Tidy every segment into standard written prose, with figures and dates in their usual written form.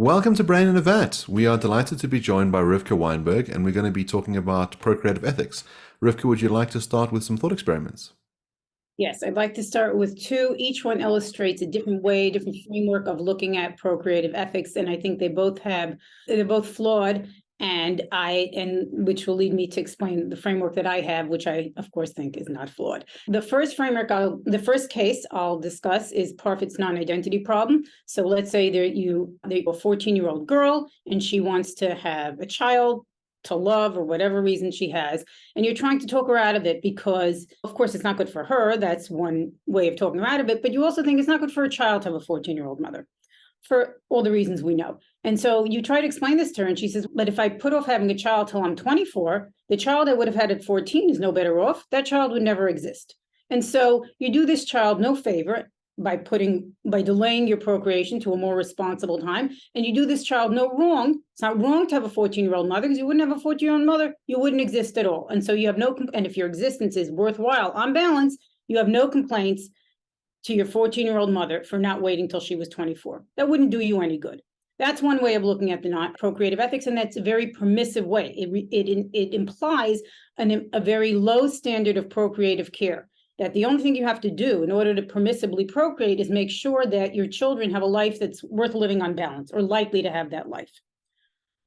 Welcome to Brain in a Vat. We are delighted to be joined by Rivka Weinberg, and we're going to be talking about procreative ethics. Rivka, would you like to start with some thought experiments? Yes, I'd like to start with two. Each one illustrates a different way, different framework of looking at procreative ethics, and I think they're both flawed, and which will lead me to explain the framework that I have, which I of course think is not flawed. The first case I'll discuss is Parfit's non-identity problem. So let's say they're a 14-year-old girl and she wants to have a child to love or whatever reason she has, and you're trying to talk her out of it because, of course, it's not good for her. That's one way of talking her out of it. But you also think it's not good for a child to have a 14-year-old mother for all the reasons we know. And so you try to explain this to her, and she says, but if I put off having a child till I'm 24, the child I would have had at 14 is no better off. That child would never exist. And so you do this child no favor by delaying your procreation to a more responsible time. And you do this child no wrong. It's not wrong to have a 14-year-old mother, because you wouldn't have a 14-year-old mother, you wouldn't exist at all. And so you have and if your existence is worthwhile, on balance, you have no complaints to your 14-year-old mother for not waiting till she was 24. That wouldn't do you any good. That's one way of looking at the non-procreative ethics, and that's a very permissive way. It implies a very low standard of procreative care, that the only thing you have to do in order to permissibly procreate is make sure that your children have a life that's worth living on balance, or likely to have that life.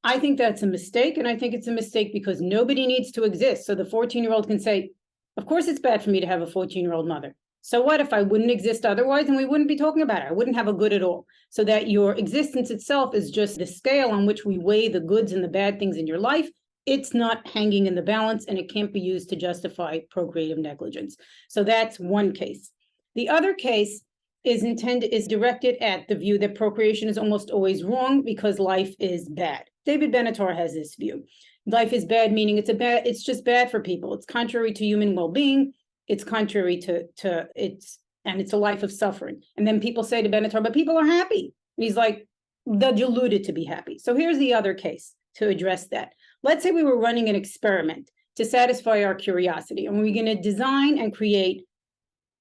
I think that's a mistake, and I think it's a mistake because nobody needs to exist. So the 14-year-old can say, of course it's bad for me to have a 14-year-old mother. So what if I wouldn't exist otherwise, and we wouldn't be talking about it? I wouldn't have a good at all. So that your existence itself is just the scale on which we weigh the goods and the bad things in your life. It's not hanging in the balance, and it can't be used to justify procreative negligence. So that's one case. The other case is directed at the view that procreation is almost always wrong because life is bad. David Benatar has this view. Life is bad, meaning it's just bad for people. It's contrary to human well-being. It's contrary it's a life of suffering. And then people say to Benatar, but people are happy. And he's like, they're deluded to be happy. So here's the other case to address that. Let's say we were running an experiment to satisfy our curiosity, and we're going to design and create,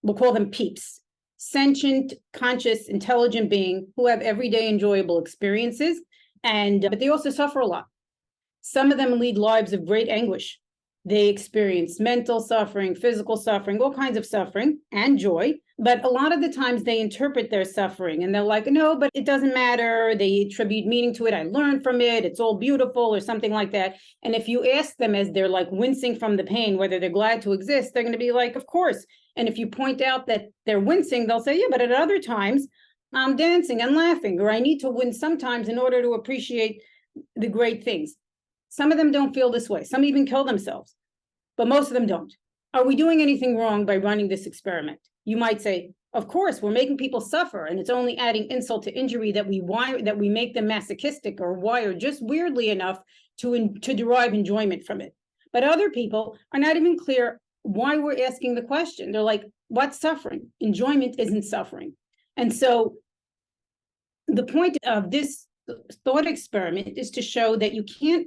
we'll call them peeps, sentient, conscious, intelligent beings who have everyday enjoyable experiences, but they also suffer a lot. Some of them lead lives of great anguish. They experience mental suffering, physical suffering, all kinds of suffering and joy. But a lot of the times they interpret their suffering and they're like, no, but it doesn't matter. They attribute meaning to it. I learned from it. It's all beautiful or something like that. And if you ask them as they're like wincing from the pain, whether they're glad to exist, they're going to be like, of course. And if you point out that they're wincing, they'll say, yeah, but at other times I'm dancing and laughing, or I need to wince sometimes in order to appreciate the great things. Some of them don't feel this way. Some even kill themselves, but most of them don't. Are we doing anything wrong by running this experiment? You might say, of course, we're making people suffer, and it's only adding insult to injury that we make them masochistic or wired just weirdly enough to derive enjoyment from it. But other people are not even clear why we're asking the question. They're like, what's suffering? Enjoyment isn't suffering. And so the point of this thought experiment is to show that you can't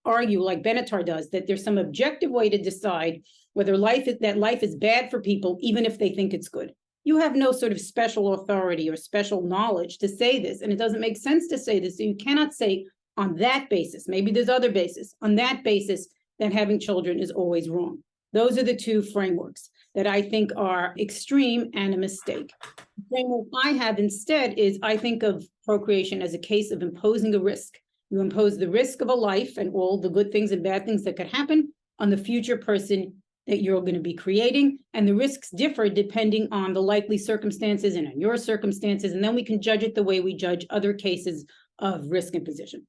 argue like Benatar does, that there's some objective way to decide whether life is bad for people, even if they think it's good. You have no sort of special authority or special knowledge to say this, and it doesn't make sense to say this. So you cannot say on that basis, maybe there's other basis, on that basis that having children is always wrong. Those are the two frameworks that I think are extreme and a mistake. The framework I have instead is, I think of procreation as a case of imposing a risk. You impose the risk of a life and all the good things and bad things that could happen on the future person that you're going to be creating. And the risks differ depending on the likely circumstances and on your circumstances. And then we can judge it the way we judge other cases of risk imposition.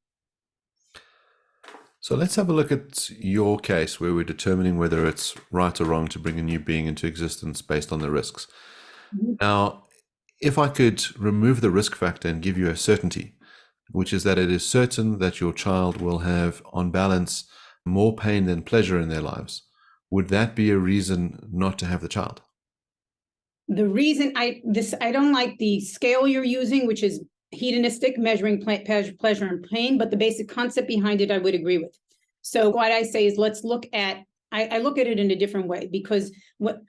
So let's have a look at your case where we're determining whether it's right or wrong to bring a new being into existence based on the risks. Mm-hmm. Now, if I could remove the risk factor and give you a certainty, which is that it is certain that your child will have, on balance, more pain than pleasure in their lives, would that be a reason not to have the child? The reason I don't like the scale you're using, which is hedonistic, measuring pleasure and pain, but the basic concept behind it, I would agree with. So what I say is, let's look at I look at it in a different way, because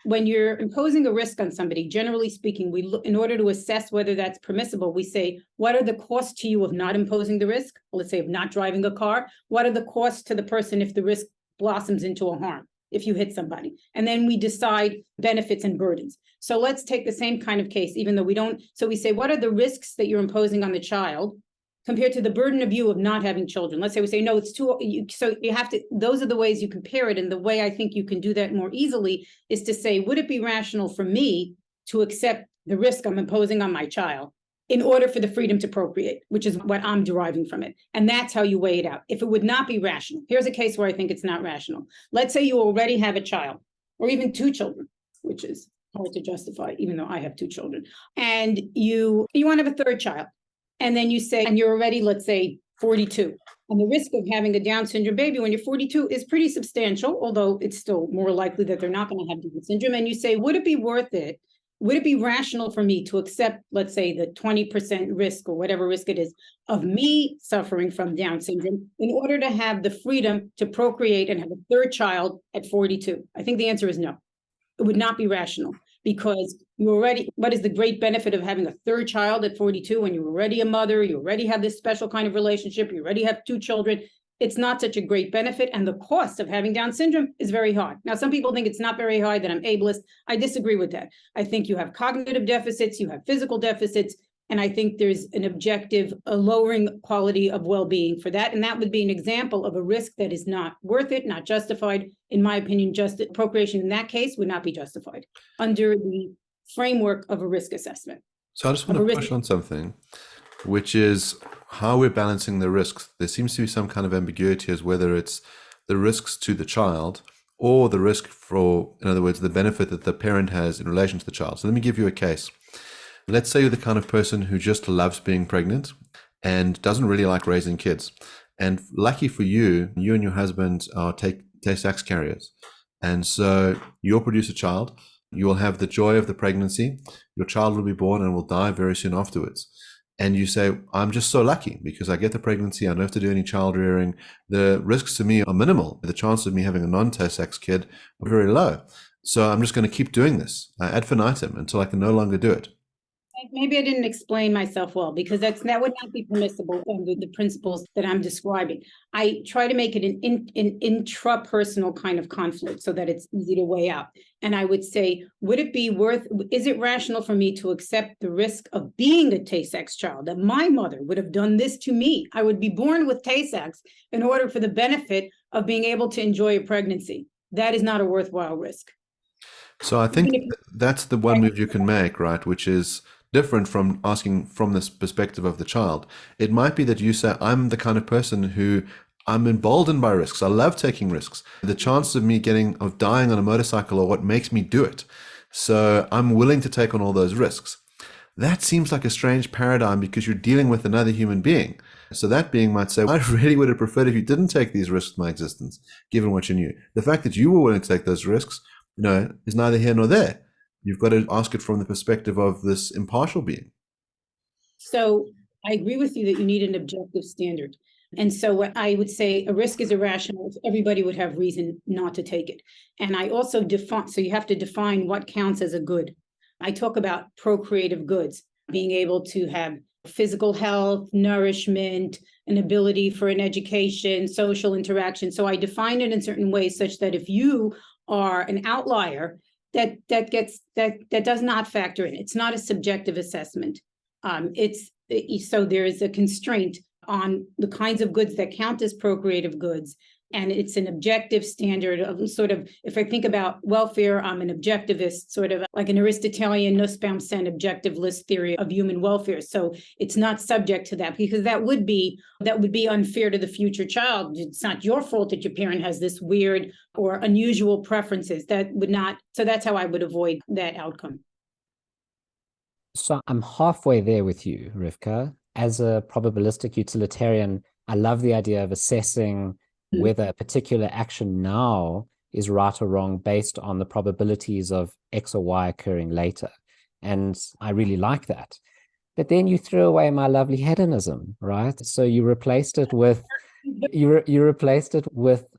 when you're imposing a risk on somebody, generally speaking, we look, in order to assess whether that's permissible, we say, what are the costs to you of not imposing the risk? Let's say of not driving a car. What are the costs to the person if the risk blossoms into a harm, if you hit somebody? And then we decide benefits and burdens. So let's take the same kind of case, even though we don't. So we say, what are the risks that you're imposing on the child compared to the burden of you of not having children? Let's say we say, no, it's too, so you have to, those are the ways you compare it. And the way I think you can do that more easily is to say, would it be rational for me to accept the risk I'm imposing on my child in order for the freedom to procreate, which is what I'm deriving from it? And that's how you weigh it out. If it would not be rational, here's a case where I think it's not rational. Let's say you already have a child, or even two children, which is hard to justify, even though I have two children, and you want to have a third child. And then you say, and you're already, let's say, 42. And the risk of having a Down syndrome baby when you're 42 is pretty substantial, although it's still more likely that they're not going to have Down syndrome. And you say, would it be worth it? Would it be rational for me to accept, let's say, the 20% risk or whatever risk it is of me suffering from Down syndrome in order to have the freedom to procreate and have a third child at 42? I think the answer is no. It would not be rational, because you already, what is the great benefit of having a third child at 42 when you're already a mother, you already have this special kind of relationship, you already have two children? It's not such a great benefit. And the cost of having Down syndrome is very high. Now, some people think it's not very high, that I'm ableist. I disagree with that. I think you have cognitive deficits, you have physical deficits, and I think there's an objective, a lowering quality of well-being for that. And that would be an example of a risk that is not worth it, not justified. In my opinion, just procreation in that case would not be justified under the framework of a risk assessment. So I just want to push on something, which is how we're balancing the risks. There seems to be some kind of ambiguity as whether it's the risks to the child or the risk for, in other words, the benefit that the parent has in relation to the child. So let me give you a case. Let's say you're the kind of person who just loves being pregnant and doesn't really like raising kids. And lucky for you, you and your husband are Tay-Sachs carriers. And so you'll produce a child. You will have the joy of the pregnancy. Your child will be born and will die very soon afterwards. And you say, I'm just so lucky because I get the pregnancy. I don't have to do any child rearing. The risks to me are minimal. The chance of me having a non-Tay-Sachs kid are very low. So I'm just going to keep doing this ad infinitum until I can no longer do it. Maybe I didn't explain myself well, because that would not be permissible under the principles that I'm describing. I try to make it an intrapersonal kind of conflict so that it's easy to weigh out. And I would say, is it rational for me to accept the risk of being a Tay-Sachs child, that my mother would have done this to me? I would be born with Tay-Sachs in order for the benefit of being able to enjoy a pregnancy. That is not a worthwhile risk. So I think that's the one move you can make, right? Which is different from asking from this perspective of the child. It might be that you say, I'm the kind of person who I'm emboldened by risks. I love taking risks. The chances of me dying on a motorcycle are what makes me do it. So I'm willing to take on all those risks. That seems like a strange paradigm because you're dealing with another human being. So that being might say, I really would have preferred if you didn't take these risks with my existence, given what you knew. The fact that you were willing to take those risks, is neither here nor there. You've got to ask it from the perspective of this impartial being. So I agree with you that you need an objective standard. And so what I would say, a risk is irrational if everybody would have reason not to take it. And I also so you have to define what counts as a good. I talk about procreative goods, being able to have physical health, nourishment, an ability for an education, social interaction. So I define it in certain ways such that if you are an outlier, that does not factor in. It's not a subjective assessment. So there is a constraint on the kinds of goods that count as procreative goods, and it's an objective standard of sort of, if I think about welfare, I'm an objectivist, sort of like an Aristotelian Nussbaum sen objectivist theory of human welfare. So it's not subject to that, because that would be unfair to the future child. It's not your fault that your parent has this weird or unusual preferences. So that's how I would avoid that outcome. So I'm halfway there with you, Rivka. As a probabilistic utilitarian, I love the idea of assessing whether a particular action now is right or wrong based on the probabilities of X or Y occurring later. And I really like that. But then you threw away my lovely hedonism, right? So you replaced it with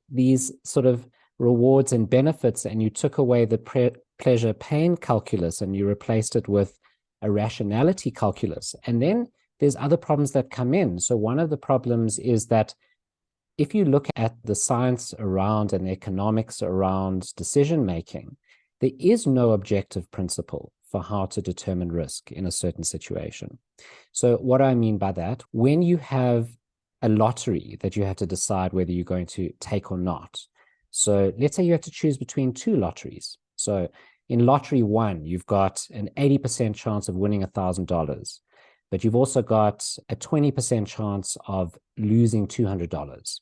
these sort of rewards and benefits, and you took away the pleasure pain calculus and you replaced it with a rationality calculus. And then there's other problems that come in. So one of the problems is that if you look at the science around and the economics around decision making, there is no objective principle for how to determine risk in a certain situation. So what do I mean by that? When you have a lottery that you have to decide whether you're going to take or not. So let's say you have to choose between two lotteries. So in lottery one, you've got an 80% chance of winning $1,000, but you've also got a 20% chance of losing $200.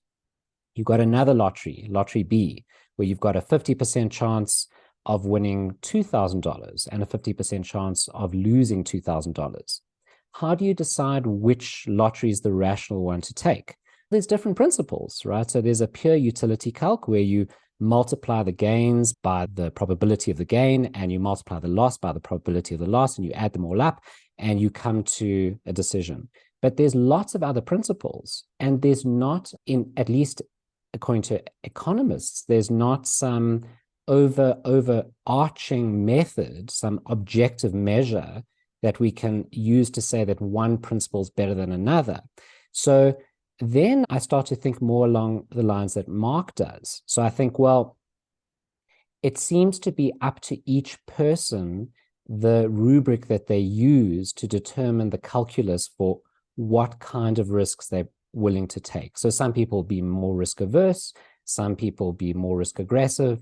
You've got another lottery, lottery B, where you've got a 50% chance of winning $2,000 and a 50% chance of losing $2,000. How do you decide which lottery is the rational one to take? There's different principles, right? So there's a pure utility calc where you multiply the gains by the probability of the gain, and you multiply the loss by the probability of the loss, and you add them all up, and you come to a decision. But there's lots of other principles, and there's not, in at least according to economists, there's not some overarching method, some objective measure that we can use to say that one principle is better than another. So then I start to think more along the lines that Mark does. So I think, well, it seems to be up to each person the rubric that they use to determine the calculus for what kind of risks they're willing to take. So some people be more risk averse, some people be more risk aggressive.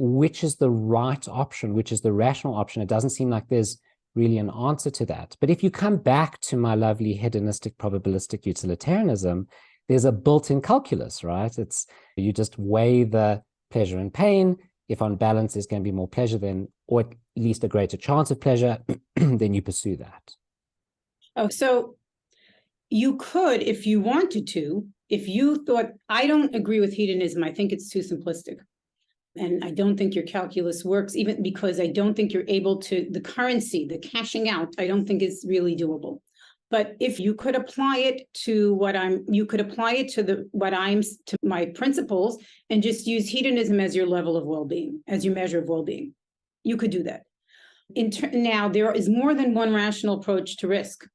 Which is the right option? Which is the rational option? It doesn't seem like there's really an answer to that. But if you come back to my lovely hedonistic probabilistic utilitarianism, there's a built-in calculus, right? It's you just weigh the pleasure and pain. If on balance there's going to be more pleasure then, or at least a greater chance of pleasure, then you pursue that. Oh, so you could, if you wanted to, if you thought, I don't agree with hedonism, I think it's too simplistic. And I don't think your calculus works, even because I don't think you're able to, the currency, the cashing out, I don't think is really doable. But if you could apply it to to my principles and just use hedonism as your level of well-being, as your measure of well-being, you could do that. Now, there is more than one rational approach to risk.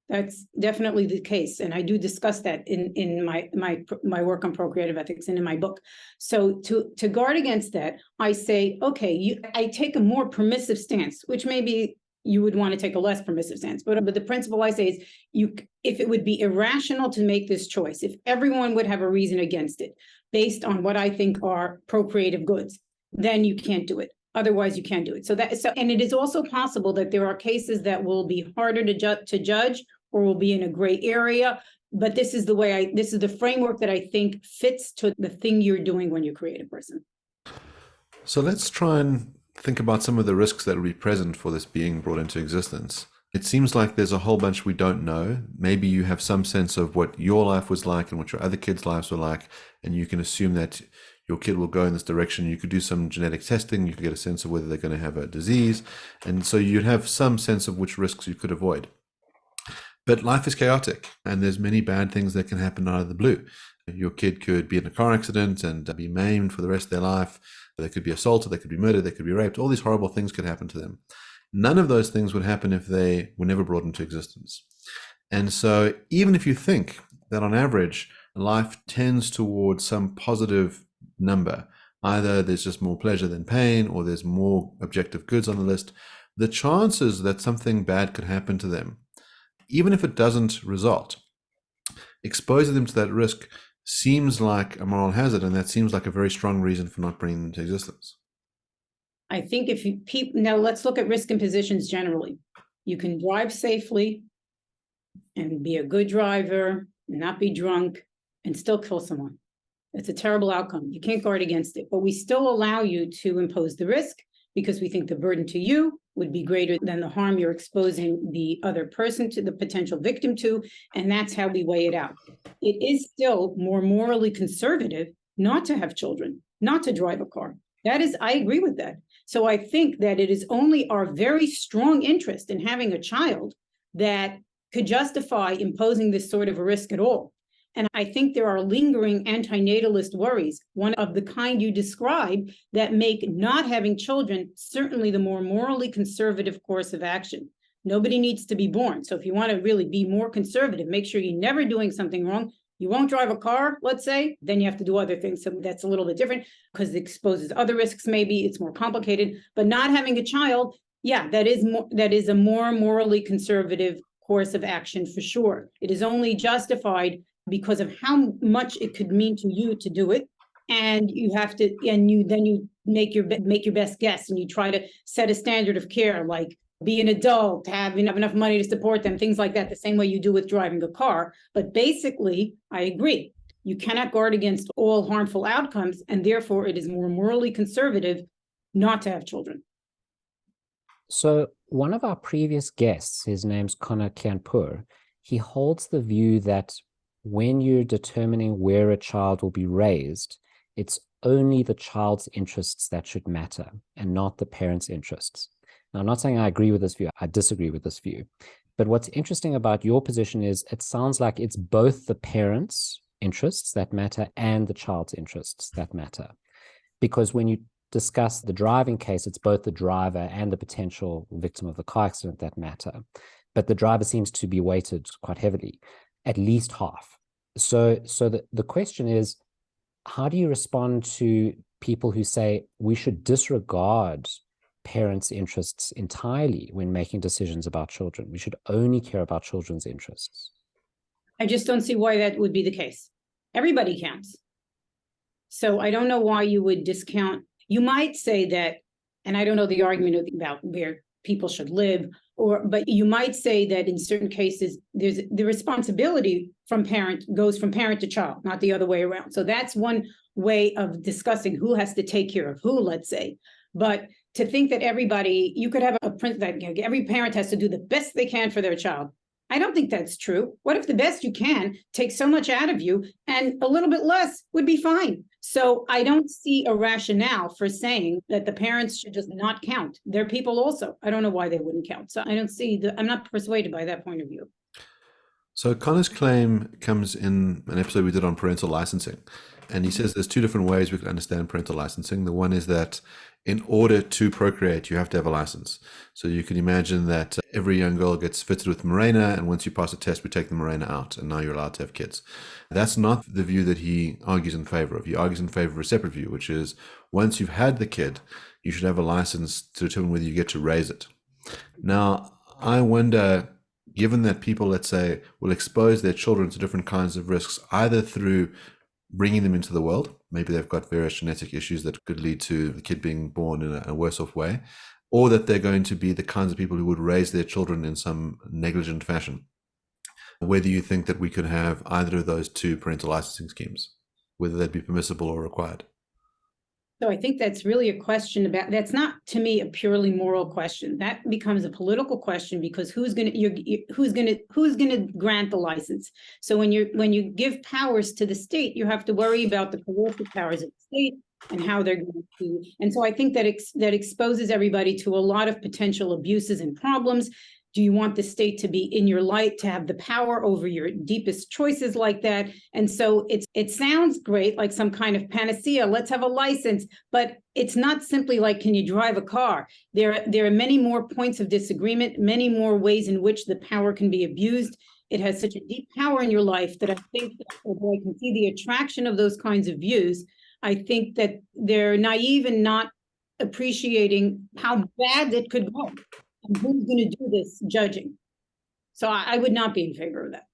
That's definitely the case, and I do discuss that in my work on procreative ethics and in my book. So to guard against that, I say, okay, I take a more permissive stance, which maybe you would want to take a less permissive stance. But the principle I say is, if it would be irrational to make this choice, if everyone would have a reason against it based on what I think are procreative goods, then you can't do it. Otherwise, you can't do it. And it is also possible that there are cases that will be harder to judge or will be in a gray area. But this is the framework that I think fits to the thing you're doing when you create a person. So let's try and think about some of the risks that will be present for this being brought into existence. It seems like there's a whole bunch we don't know. Maybe you have some sense of what your life was like and what your other kids' lives were like, and you can assume that your kid will go in this direction. You could do some genetic testing. You could get a sense of whether they're going to have a disease. And so you'd have some sense of which risks you could avoid. But life is chaotic, and there's many bad things that can happen out of the blue. Your kid could be in a car accident and be maimed for the rest of their life. They could be assaulted, they could be murdered, they could be raped. All these horrible things could happen to them. None of those things would happen if they were never brought into existence. And so even if you think that on average, life tends towards some positive number, either there's just more pleasure than pain, or there's more objective goods on the list, the chances that something bad could happen to them, even if it doesn't result, exposing them to that risk seems like a moral hazard, and that seems like a very strong reason for not bringing them into existence. I think now let's look at risk and positions generally. You can drive safely and be a good driver, not be drunk, and still kill someone. It's a terrible outcome. You can't guard against it, but we still allow you to impose the risk because we think the burden to you would be greater than the harm you're exposing the other person to, the potential victim to, and that's how we weigh it out. It is still more morally conservative not to have children, not to drive a car. I agree with that. So I think that it is only our very strong interest in having a child that could justify imposing this sort of a risk at all. And I think there are lingering antinatalist worries, one of the kind you describe, that make not having children certainly the more morally conservative course of action. Nobody needs to be born. So if you want to really be more conservative, make sure you're never doing something wrong. You won't drive a car, let's say, then you have to do other things. So that's a little bit different because it exposes other risks. Maybe it's more complicated, but not having a child, yeah, that is a more morally conservative course of action for sure. It is only justified because of how much it could mean to you to do it. And you have to, and you make your best guess, and you try to set a standard of care, like be an adult, have enough money to support them, things like that, the same way you do with driving a car. But basically, I agree. You cannot guard against all harmful outcomes, and therefore it is more morally conservative not to have children. So one of our previous guests, his name's Connor Kianpur, he holds the view that when you're determining where a child will be raised, it's only the child's interests that should matter and not the parents' interests. Now, I'm not saying I agree with this view. I disagree with this view. But what's interesting about your position is it sounds like it's both the parents' interests that matter and the child's interests that matter. Because when you discuss the driving case, it's both the driver and the potential victim of the car accident that matter. But the driver seems to be weighted quite heavily, at least half. So the question is, how do you respond to people who say we should disregard parents' interests entirely when making decisions about children? We should only care about children's interests. I just don't see why that would be the case. Everybody counts. So I don't know why you would discount. You might say that, and I don't know the argument about where people should live, but you might say that in certain cases, there's the responsibility goes from parent to child, not the other way around. So that's one way of discussing who has to take care of who, let's say. But to think that you could have a print that every parent has to do the best they can for their child. I don't think that's true. What if the best you can takes so much out of you and a little bit less would be fine? So I don't see a rationale for saying that the parents should just not count. They're people also. I don't know why they wouldn't count. So I don't see I'm not persuaded by that point of view. So Connor's claim comes in an episode we did on parental licensing. And he says there's two different ways we can understand parental licensing. The one is that in order to procreate, you have to have a license. So you can imagine that every young girl gets fitted with Mirena, and once you pass a test, we take the Mirena out, and now you're allowed to have kids. That's not the view that he argues in favor of. He argues in favor of a separate view, which is once you've had the kid, you should have a license to determine whether you get to raise it. Now, I wonder, given that people, let's say, will expose their children to different kinds of risks, either through bringing them into the world, maybe they've got various genetic issues that could lead to the kid being born in a worse off way, or that they're going to be the kinds of people who would raise their children in some negligent fashion. Whether you think that we could have either of those two parental licensing schemes, whether they'd be permissible or required. So I think that's really a question that's not, to me, a purely moral question. That becomes a political question, because who's going to grant the license? So when you give powers to the state, you have to worry about the coercive powers of the state and how they're going to. And so I think that that exposes everybody to a lot of potential abuses and problems. Do you want the state to be in your light, to have the power over your deepest choices like that? And so it sounds great, like some kind of panacea. Let's have a license, but it's not simply like, can you drive a car? There are many more points of disagreement, many more ways in which the power can be abused. It has such a deep power in your life that I think, although I can see the attraction of those kinds of views, I think that they're naive and not appreciating how bad it could go. And who's going to do this judging? So I would not be in favor of that.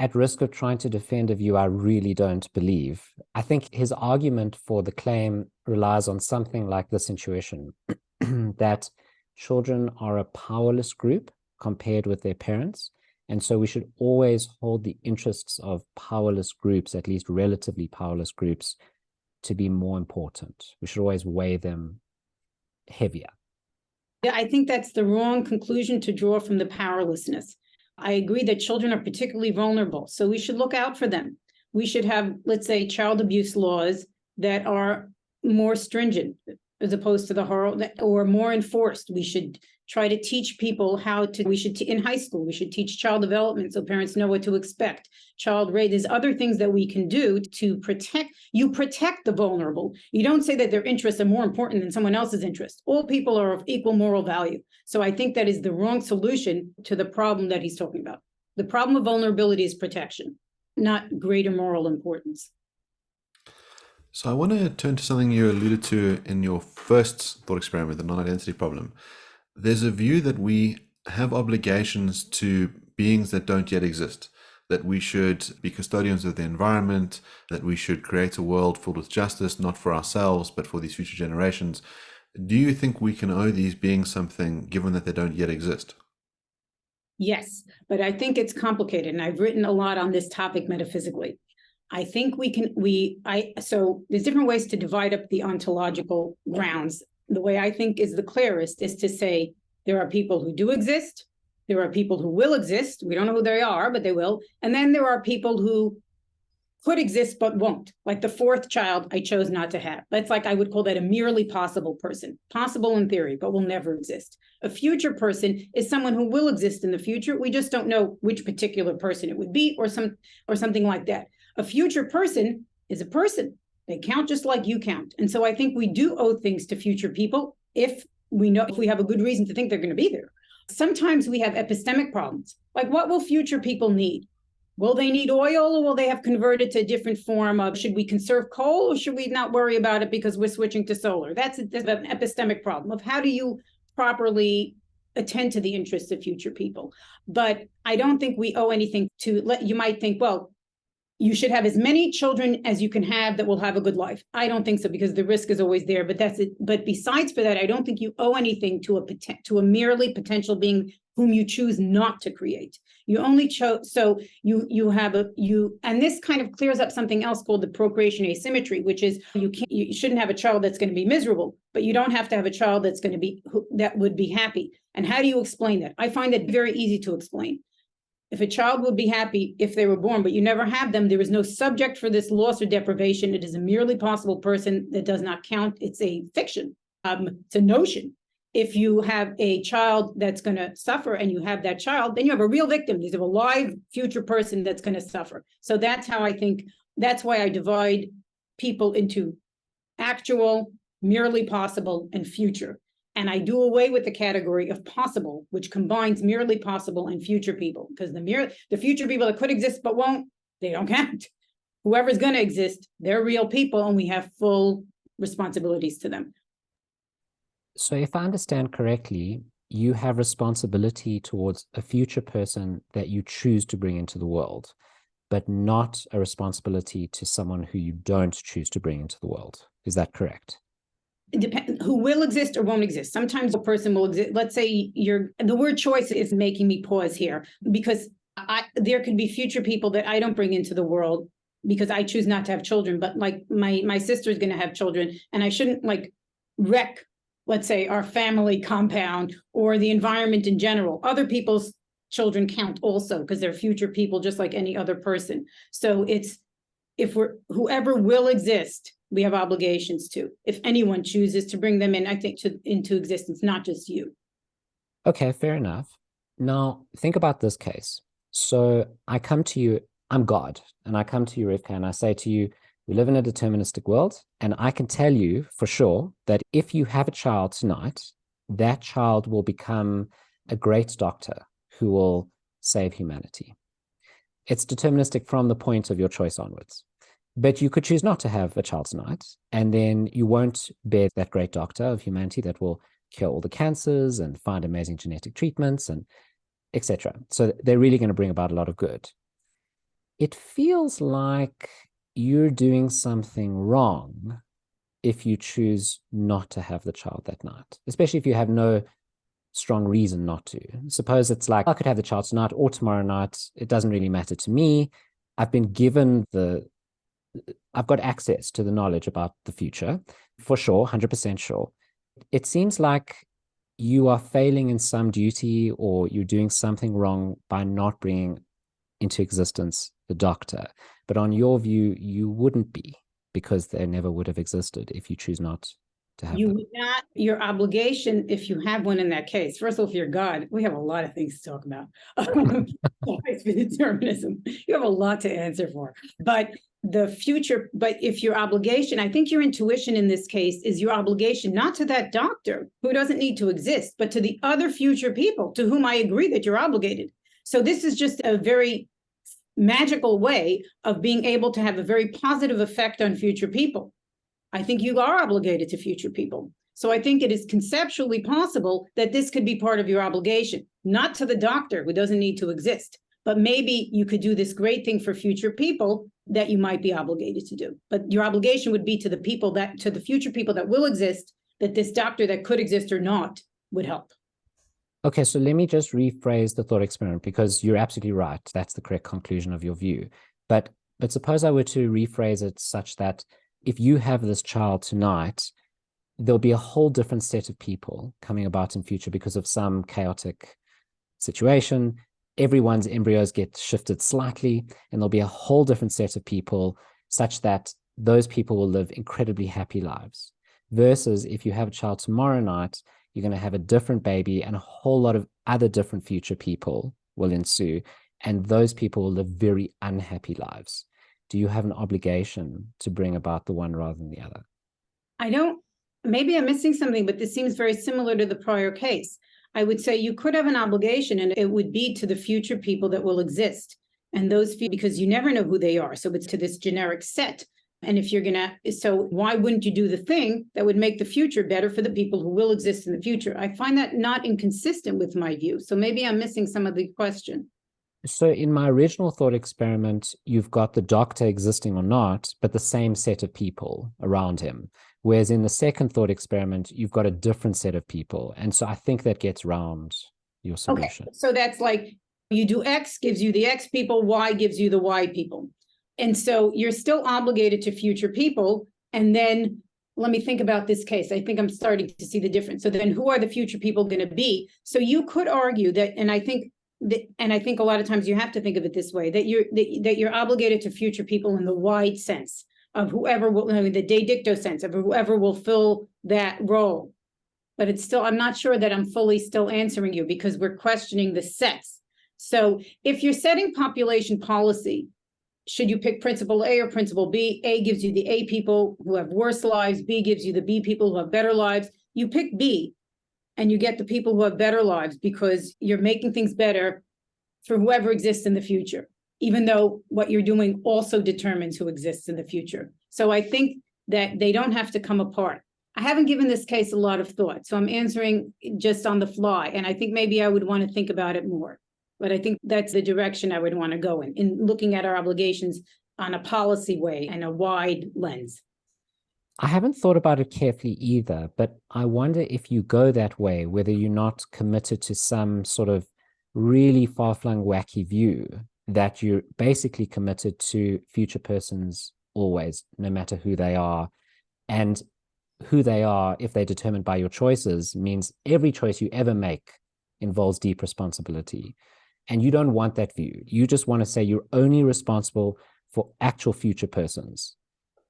At risk of trying to defend a view I really don't believe, I think his argument for the claim relies on something like this intuition, that children are a powerless group compared with their parents. And so we should always hold the interests of powerless groups, at least relatively powerless groups, to be more important. We should always weigh them heavier. Yeah, I think that's the wrong conclusion to draw from the powerlessness. I agree that children are particularly vulnerable, so we should look out for them. We should have, let's say, child abuse laws that are more stringent as opposed to the horror, or more enforced. We should try to teach people in high school, we should teach child development so parents know what to expect. Child raise, there's other things that we can do to protect the vulnerable. You don't say that their interests are more important than someone else's interest. All people are of equal moral value. So I think that is the wrong solution to the problem that he's talking about. The problem of vulnerability is protection, not greater moral importance. So I want to turn to something you alluded to in your first thought experiment, the non-identity problem. There's a view that we have obligations to beings that don't yet exist, that we should be custodians of the environment, that we should create a world filled with justice, not for ourselves, but for these future generations. Do you think we can owe these beings something given that they don't yet exist? Yes, but I think it's complicated, and I've written a lot on this topic metaphysically. I think so there's different ways to divide up the ontological grounds. The way I think is the clearest is to say there are people who do exist, there are people who will exist, we don't know who they are, but they will, and then there are people who could exist but won't. Like the fourth child I chose not to have. That's like, I would call that a merely possible person. Possible in theory, but will never exist. A future person is someone who will exist in the future. We just don't know which particular person it would be, or something like that. A future person is a person. They count just like you count. And so I think we do owe things to future people if we have a good reason to think they're going to be there. Sometimes we have epistemic problems. Like, what will future people need? Will they need oil, or will they have converted to a different form of, should we conserve coal, or should we not worry about it because we're switching to solar? That's an epistemic problem of how do you properly attend to the interests of future people. But I don't think we owe anything you might think, well, you should have as many children as you can have that will have a good life. I don't think so, because the risk is always there, but that's it. But besides for that, I don't think you owe anything to a merely potential being whom you choose not to create. You only chose, so and this kind of clears up something else called the procreation asymmetry, which is you shouldn't have a child that's going to be miserable, but you don't have to have a child that would be happy. And how do you explain that? I find it very easy to explain. If a child would be happy if they were born, but you never have them, there is no subject for this loss or deprivation. It is a merely possible person that does not count. It's a fiction. It's a notion. If you have a child that's going to suffer and you have that child, then you have a real victim. You have a live future person that's going to suffer. So that's how I think, that's why I divide people into actual, merely possible, and future. And I do away with the category of possible, which combines merely possible and future people, because the future people that could exist but won't, they don't count. Whoever's going to exist, they're real people, and we have full responsibilities to them. So if I understand correctly, you have responsibility towards a future person that you choose to bring into the world, but not a responsibility to someone who you don't choose to bring into the world. Is that correct? It depends who will exist or won't exist. Sometimes a person will exist. Let's say the word choice is making me pause here, because there could be future people that I don't bring into the world because I choose not to have children. But like my sister is going to have children, and I shouldn't wreck, let's say, our family compound or the environment in general. Other people's children count also because they're future people just like any other person. So it's whoever will exist, we have obligations to, if anyone chooses to bring them in, I think, into existence, not just you. Okay, fair enough. Now, think about this case. So I come to you, I'm God, and I come to you, Rivka, and I say to you, we live in a deterministic world, and I can tell you for sure that if you have a child tonight, that child will become a great doctor who will save humanity. It's deterministic from the point of your choice onwards. But you could choose not to have a child tonight, and then you won't bear that great doctor of humanity that will cure all the cancers and find amazing genetic treatments and etc. So they're really going to bring about a lot of good. It feels like you're doing something wrong if you choose not to have the child that night, especially if you have no strong reason not to. Suppose it's like, I could have the child tonight or tomorrow night. It doesn't really matter to me. I've got access to the knowledge about the future, for sure, 100% sure. It seems like you are failing in some duty, or you're doing something wrong by not bringing into existence the doctor. But on your view, you wouldn't be, because they never would have existed if you choose not to have You them? would not, your obligation, if you have one in that case, first of all, if you're God, we have a lot of things to talk about. Besides determinism, you have a lot to answer for. But if your obligation, I think your intuition in this case is your obligation, not to that doctor who doesn't need to exist, but to the other future people to whom I agree that you're obligated. So this is just a very magical way of being able to have a very positive effect on future people. I think you are obligated to future people. So I think it is conceptually possible that this could be part of your obligation, not to the doctor who doesn't need to exist, but maybe you could do this great thing for future people that you might be obligated to do. But your obligation would be to the future people that will exist, that this doctor that could exist or not would help. Okay, so let me just rephrase the thought experiment, because you're absolutely right. That's the correct conclusion of your view. But suppose I were to rephrase it such that if you have this child tonight, there'll be a whole different set of people coming about in future because of some chaotic situation. Everyone's embryos get shifted slightly, and there'll be a whole different set of people such that those people will live incredibly happy lives. Versus if you have a child tomorrow night, you're going to have a different baby, and a whole lot of other different future people will ensue, and those people will live very unhappy lives. Do you have an obligation to bring about the one rather than the other? I don't, maybe I'm missing something, but this seems very similar to the prior case. I would say you could have an obligation, and it would be to the future people that will exist. And those, because you never know who they are. So it's to this generic set. And if you're so why wouldn't you do the thing that would make the future better for the people who will exist in the future? I find that not inconsistent with my view. So maybe I'm missing some of the question. So in my original thought experiment, you've got the doctor existing or not, but the same set of people around him. Whereas in the second thought experiment, you've got a different set of people. And so I think that gets round your solution. Okay, so that's like you do X gives you the X people, Y gives you the Y people. And so you're still obligated to future people. And then let me think about this case. I think I'm starting to see the difference. So then who are the future people going to be? So you could argue that, and I think a lot of times you have to think of it this way, that you're obligated to future people in the wide sense of whoever will, the de dicto sense of whoever will fill that role. But it's still, I'm not sure that I'm fully still answering you, because we're questioning the sets. So if you're setting population policy, should you pick principle A or principle B? A gives you the A people who have worse lives. B gives you the B people who have better lives. You pick B, and you get the people who have better lives because you're making things better for whoever exists in the future, even though what you're doing also determines who exists in the future. So I think that they don't have to come apart. I haven't given this case a lot of thought, so I'm answering just on the fly. And I think maybe I would want to think about it more. But I think that's the direction I would want to go in looking at our obligations on a policy way and a wide lens. I haven't thought about it carefully either, but I wonder if you go that way, whether you're not committed to some sort of really far-flung, wacky view that you're basically committed to future persons always, no matter who they are. And who they are, if they're determined by your choices, means every choice you ever make involves deep responsibility. And you don't want that view. You just want to say you're only responsible for actual future persons.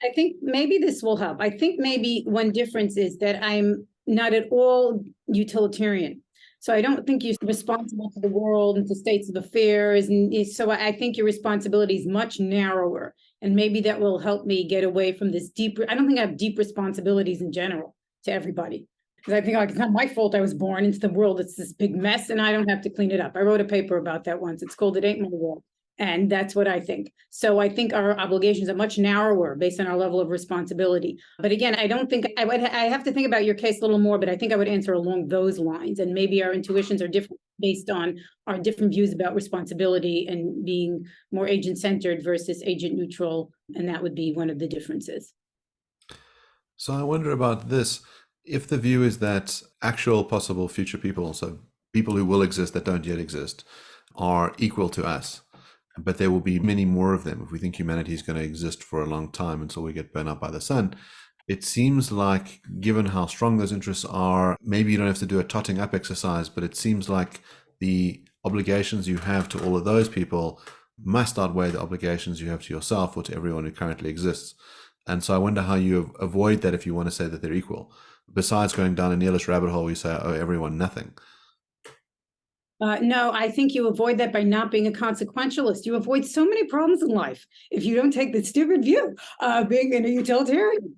I think maybe this will help. I think maybe one difference is that I'm not at all utilitarian. So I don't think you're responsible to the world and to states of affairs. And so I think your responsibility is much narrower. And maybe that will help me get away from this deep. I don't think I have deep responsibilities in general to everybody. Because I think like, it's not my fault I was born into the world. It's this big mess and I don't have to clean it up. I wrote a paper about that once. It's called It Ain't My World. And that's what I think. So I think our obligations are much narrower based on our level of responsibility. But again, I don't think I have to think about your case a little more, but I think I would answer along those lines. And maybe our intuitions are different based on our different views about responsibility and being more agent-centered versus agent-neutral. And that would be one of the differences. So I wonder about this. If the view is that actual possible future people, so people who will exist that don't yet exist, are equal to us, but there will be many more of them if we think humanity is going to exist for a long time until we get burned up by the sun, it seems like, given how strong those interests are, maybe you don't have to do a totting up exercise, but it seems like the obligations you have to all of those people must outweigh the obligations you have to yourself or to everyone who currently exists. And so I wonder how you avoid that if you want to say that they're equal. besides going down a nihilist rabbit hole, we say, oh, everyone, nothing. No, I think you avoid that by not being a consequentialist. You avoid so many problems in life if you don't take the stupid view of being a utilitarian.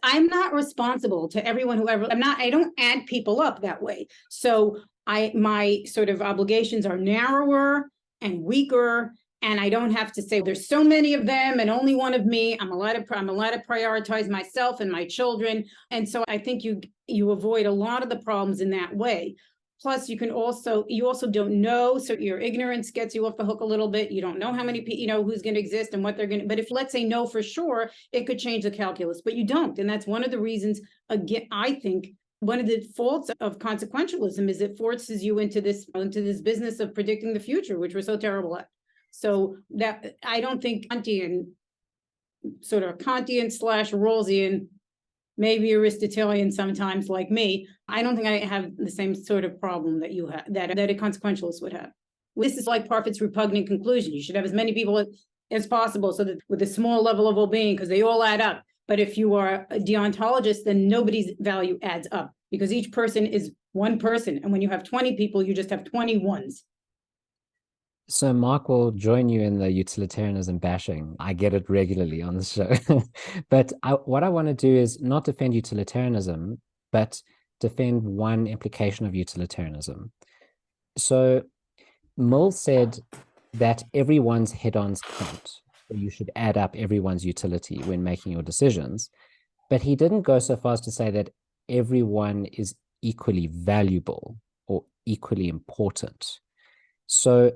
I'm not responsible to everyone I don't add people up that way. So my sort of obligations are narrower and weaker, and I don't have to say there's so many of them and only one of me. I'm allowed to prioritize myself and my children. And so I think you avoid a lot of the problems in that way. Plus, you also don't know, so your ignorance gets you off the hook a little bit. You don't know how many people, who's going to exist and what they're going to, but if let's say no for sure, it could change the calculus, but you don't. And that's one of the reasons, again, I think one of the faults of consequentialism is it forces you into this business of predicting the future, which we're so terrible at. So that I don't think Kantian /Rawlsian, maybe Aristotelian sometimes like me, I don't think I have the same sort of problem that you have, that a consequentialist would have. This is like Parfit's repugnant conclusion. You should have as many people as possible so that with a small level of well-being, because they all add up. But if you are a deontologist, then nobody's value adds up because each person is one person. And when you have 20 people, you just have 20 ones. So Mark will join you in the utilitarianism bashing. I get it regularly on the show. But what I want to do is not defend utilitarianism, but defend one implication of utilitarianism. So Mill said that everyone's head-ons count. So you should add up everyone's utility when making your decisions. But he didn't go so far as to say that everyone is equally valuable or equally important. So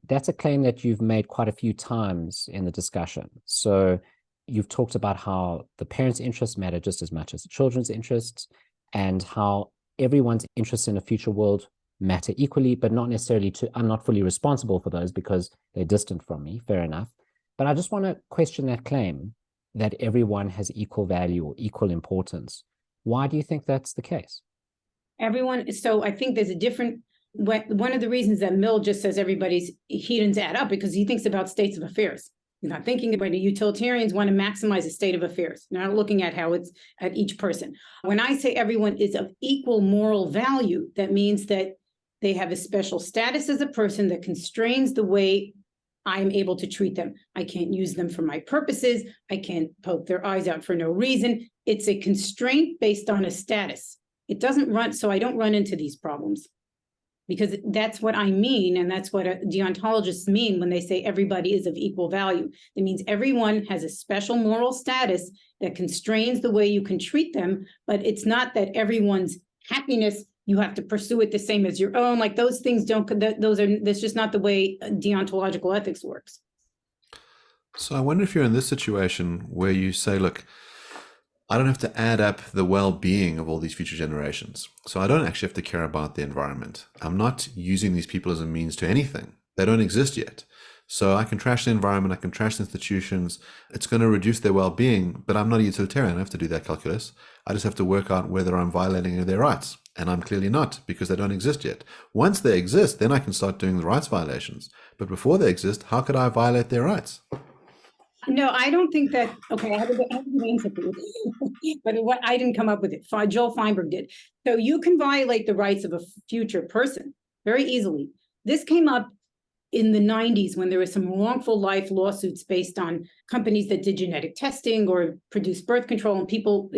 that's a claim that you've made quite a few times in the discussion. So you've talked about how the parents' interests matter just as much as the children's interests, and how everyone's interests in a future world matter equally, but not necessarily I'm not fully responsible for those because they're distant from me, fair enough. But I just want to question that claim that everyone has equal value or equal importance. Why do you think that's the case? So I think there's a different, one of the reasons that Mill just says he didn't add up because he thinks about states of affairs. He's not thinking about it. Utilitarians want to maximize a state of affairs, not looking at how it's at each person. When I say everyone is of equal moral value, that means that they have a special status as a person that constrains the way I'm able to treat them. I can't use them for my purposes. I can't poke their eyes out for no reason. It's a constraint based on a status. It doesn't run, so I don't run into these problems. Because that's what I mean, and that's what deontologists mean when they say everybody is of equal value. It means everyone has a special moral status that constrains the way you can treat them, but it's not that everyone's happiness, you have to pursue it the same as your own. Like those things that's just not the way deontological ethics works. So I wonder if you're in this situation where you say, look, I don't have to add up the well-being of all these future generations. So I don't actually have to care about the environment. I'm not using these people as a means to anything. They don't exist yet. So I can trash the environment, I can trash the institutions. It's going to reduce their well-being, but I'm not a utilitarian. I don't have to do that calculus. I just have to work out whether I'm violating any of their rights. And I'm clearly not, because they don't exist yet. Once they exist, then I can start doing the rights violations. But before they exist, how could I violate their rights? No, I don't think that. Okay, I have a good answer for you, but I didn't come up with it. Joel Weinberg did. So you can violate the rights of a future person very easily. This came up in the 90s when there were some wrongful life lawsuits based on companies that did genetic testing or produced birth control, and people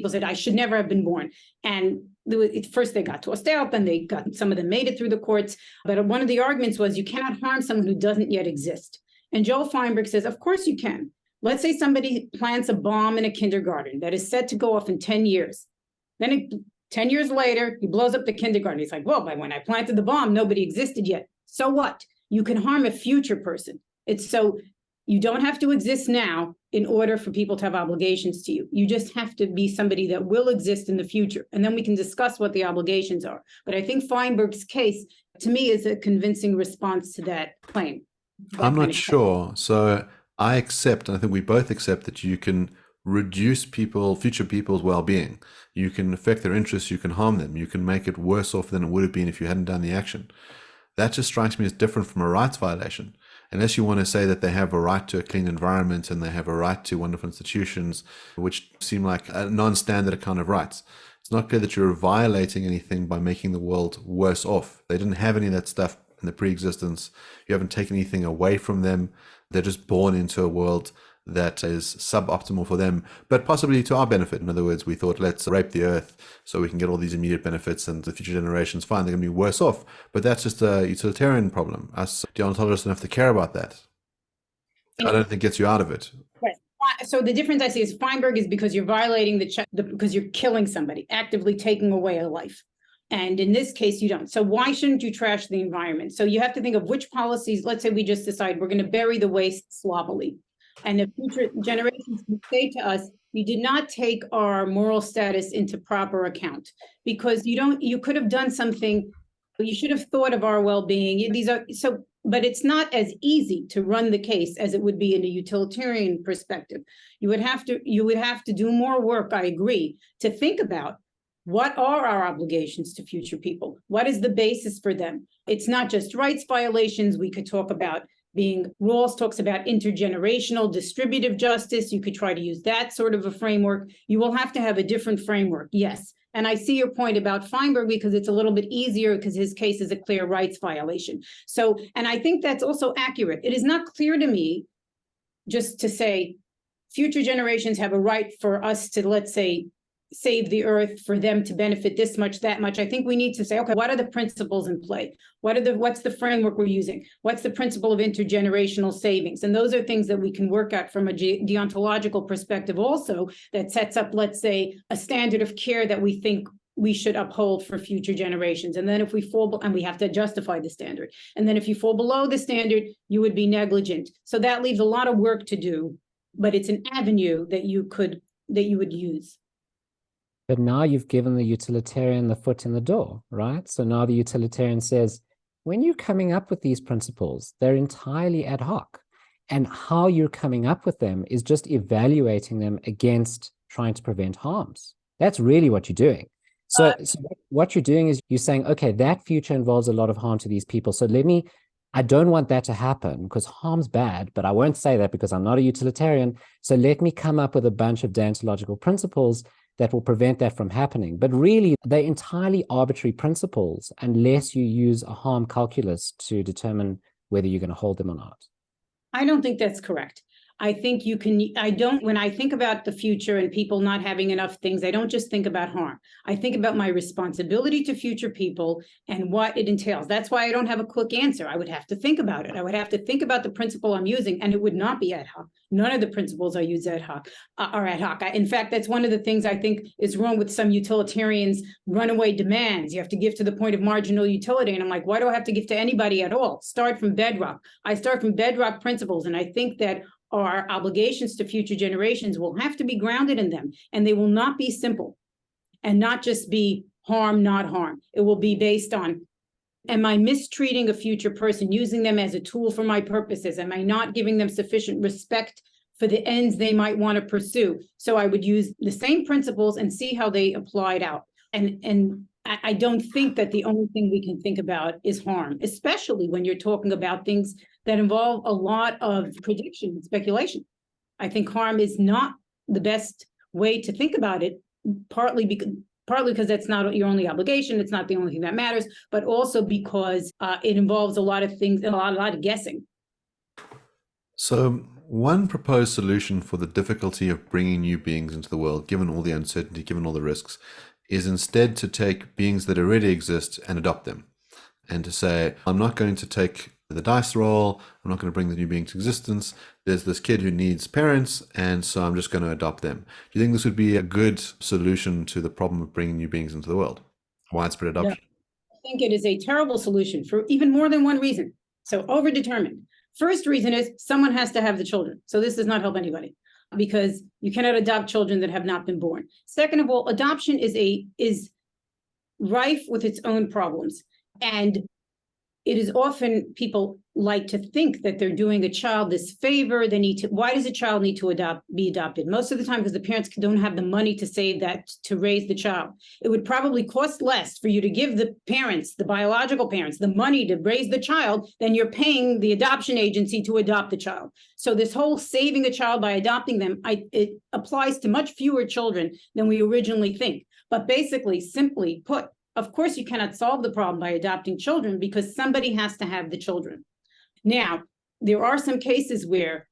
said I should never have been born. And first they got tossed out, then some of them made it through the courts. But one of the arguments was you cannot harm someone who doesn't yet exist. And Joel Weinberg says, of course you can. Let's say somebody plants a bomb in a kindergarten that is set to go off in 10 years. Then 10 years later, he blows up the kindergarten. He's like, well, by when I planted the bomb, nobody existed yet. So what? You can harm a future person. So you don't have to exist now in order for people to have obligations to you. You just have to be somebody that will exist in the future. And then we can discuss what the obligations are. But I think Weinberg's case, to me, is a convincing response to that claim. I'm not sure. So I accept, and I think we both accept, that you can reduce future people's well-being. You can affect their interests, you can harm them, you can make it worse off than it would have been if you hadn't done the action. That just strikes me as different from a rights violation. unless you want to say that they have a right to a clean environment and they have a right to wonderful institutions, which seem like a non-standard account of rights. It's not clear that you're violating anything by making the world worse off. They didn't have any of that stuff in the pre-existence. You haven't taken anything away from them. They're just born into a world that is suboptimal for them, but possibly to our benefit. In other words, we thought, let's rape the earth so we can get all these immediate benefits, and the future generations, fine, they're going to be worse off. But that's just a utilitarian problem. Us deontologists don't have to care about that. I don't think it gets you out of it. Right. So the difference I see is Weinberg is because you're violating because you're killing somebody, actively taking away a life. And in this case, you don't. So why shouldn't you trash the environment? So you have to think of which policies, let's say we just decide we're going to bury the waste sloppily. And the future generations can say to us, you did not take our moral status into proper account, because you could have done something, you should have thought of our well-being. But it's not as easy to run the case as it would be in a utilitarian perspective. You would have to do more work, I agree, to think about what are our obligations to future people? What is the basis for them? It's not just rights violations. We could talk about Rawls talks about intergenerational distributive justice. You could try to use that sort of a framework. You will have to have a different framework, yes. And I see your point about Weinberg because it's a little bit easier because his case is a clear rights violation. So, and I think that's also accurate. It is not clear to me just to say future generations have a right for us to, let's say, save the earth, for them to benefit this much, that much. I think we need to say, okay, what are the principles in play? What's the framework we're using? What's the principle of intergenerational savings? And those are things that we can work out from a deontological perspective also, that sets up, let's say, a standard of care that we think we should uphold for future generations. And then if we fall, and we have to justify the standard. And then if you fall below the standard, you would be negligent. So that leaves a lot of work to do, but it's an avenue that you would use. But now you've given the utilitarian the foot in the door, right? So now the utilitarian says, when you're coming up with these principles, they're entirely ad hoc. And how you're coming up with them is just evaluating them against trying to prevent harms. That's really what you're doing. So what you're doing is you're saying, okay, that future involves a lot of harm to these people. So I don't want that to happen because harm's bad, but I won't say that because I'm not a utilitarian. So let me come up with a bunch of deontological principles that will prevent that from happening. But really, they're entirely arbitrary principles unless you use a harm calculus to determine whether you're going to hold them or not. I don't think that's correct. I think when I think about the future and people not having enough things, I don't just think about harm. I think about my responsibility to future people and what it entails. That's why I don't have a quick answer. I would have to think about it. I would have to think about the principle I'm using, and it would not be ad hoc. None of the principles I use are ad hoc. In fact, that's one of the things I think is wrong with some utilitarians' runaway demands. You have to give to the point of marginal utility. And I'm like, why do I have to give to anybody at all? Start from bedrock. I start from bedrock principles, and I think that our obligations to future generations will have to be grounded in them, and they will not be simple and not just be harm, not harm. It will be based on, am I mistreating a future person, using them as a tool for my purposes? Am I not giving them sufficient respect for the ends they might want to pursue? So I would use the same principles and see how they applied out. And I don't think that the only thing we can think about is harm, especially when you're talking about things that involve a lot of prediction and speculation. I think harm is not the best way to think about it, partly because that's not your only obligation, it's not the only thing that matters, but also because it involves a lot of things, a lot of guessing. So one proposed solution for the difficulty of bringing new beings into the world, given all the uncertainty, given all the risks, is instead to take beings that already exist and adopt them. And to say, I'm not going to take the dice roll, I'm not going to bring the new being to existence. There's this kid who needs parents, and so I'm just going to adopt them. Do you think this would be a good solution to the problem of bringing new beings into the world? Widespread adoption. I think it is a terrible solution for even more than one reason. So overdetermined. First reason is someone has to have the children. So this does not help anybody, because you cannot adopt children that have not been born. Second of all, adoption is rife with its own problems. And it is often people like to think that they're doing a child this favor. Why does a child need to be adopted? Most of the time, because the parents don't have the money to save that to raise the child. It would probably cost less for you to give the parents, the biological parents, the money to raise the child than you're paying the adoption agency to adopt the child. So this whole saving a child by adopting them, it applies to much fewer children than we originally think. But basically, simply put, of course, you cannot solve the problem by adopting children because somebody has to have the children. Now, there are some cases where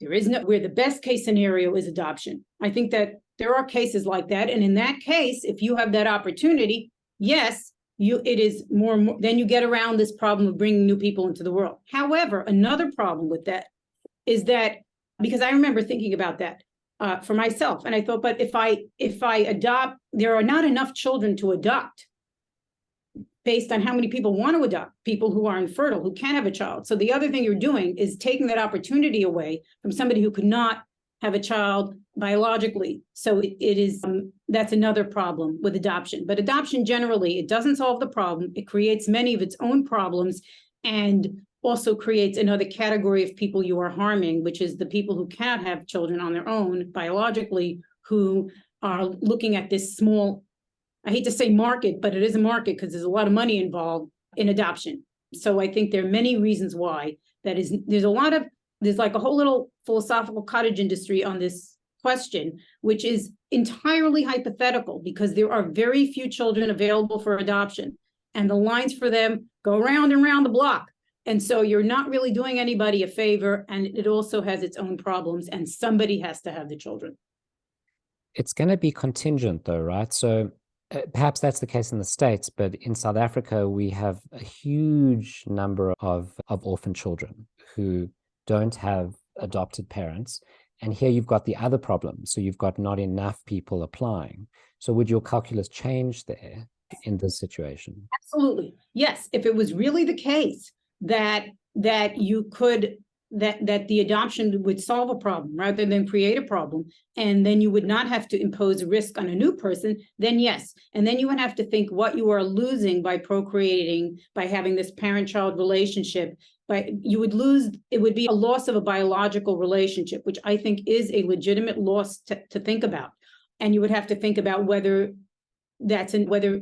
where the best case scenario is adoption. I think that there are cases like that. And in that case, if you have that opportunity, yes, it is more, then you get around this problem of bringing new people into the world. However, another problem with that is that, because I remember thinking about that for myself, and I thought, but if I adopt, there are not enough children to adopt based on how many people want to adopt, people who are infertile, who can't have a child. So the other thing you're doing is taking that opportunity away from somebody who could not have a child biologically. So it is, that's another problem with adoption. But adoption generally, it doesn't solve the problem. It creates many of its own problems and also creates another category of people you are harming, which is the people who cannot have children on their own biologically, who are looking at this small, I hate to say market, but it is a market because there's a lot of money involved in adoption. So I think there are many reasons why there's like a whole little philosophical cottage industry on this question, which is entirely hypothetical because there are very few children available for adoption and the lines for them go round and round the block. And so you're not really doing anybody a favor, and it also has its own problems, and somebody has to have the children. It's going to be contingent though, right? So perhaps that's the case in the States, but in South Africa, we have a huge number of orphan children who don't have adopted parents. And here you've got the other problem. So you've got not enough people applying. So would your calculus change there in this situation? Absolutely. Yes. If it was really the case that you could, that the adoption would solve a problem rather than create a problem, and then you would not have to impose a risk on a new person, then yes. And then you would have to think what you are losing by procreating, by having this parent-child relationship. But you would lose, it would be a loss of a biological relationship, which I think is a legitimate loss to think about. And you would have to think about whether whether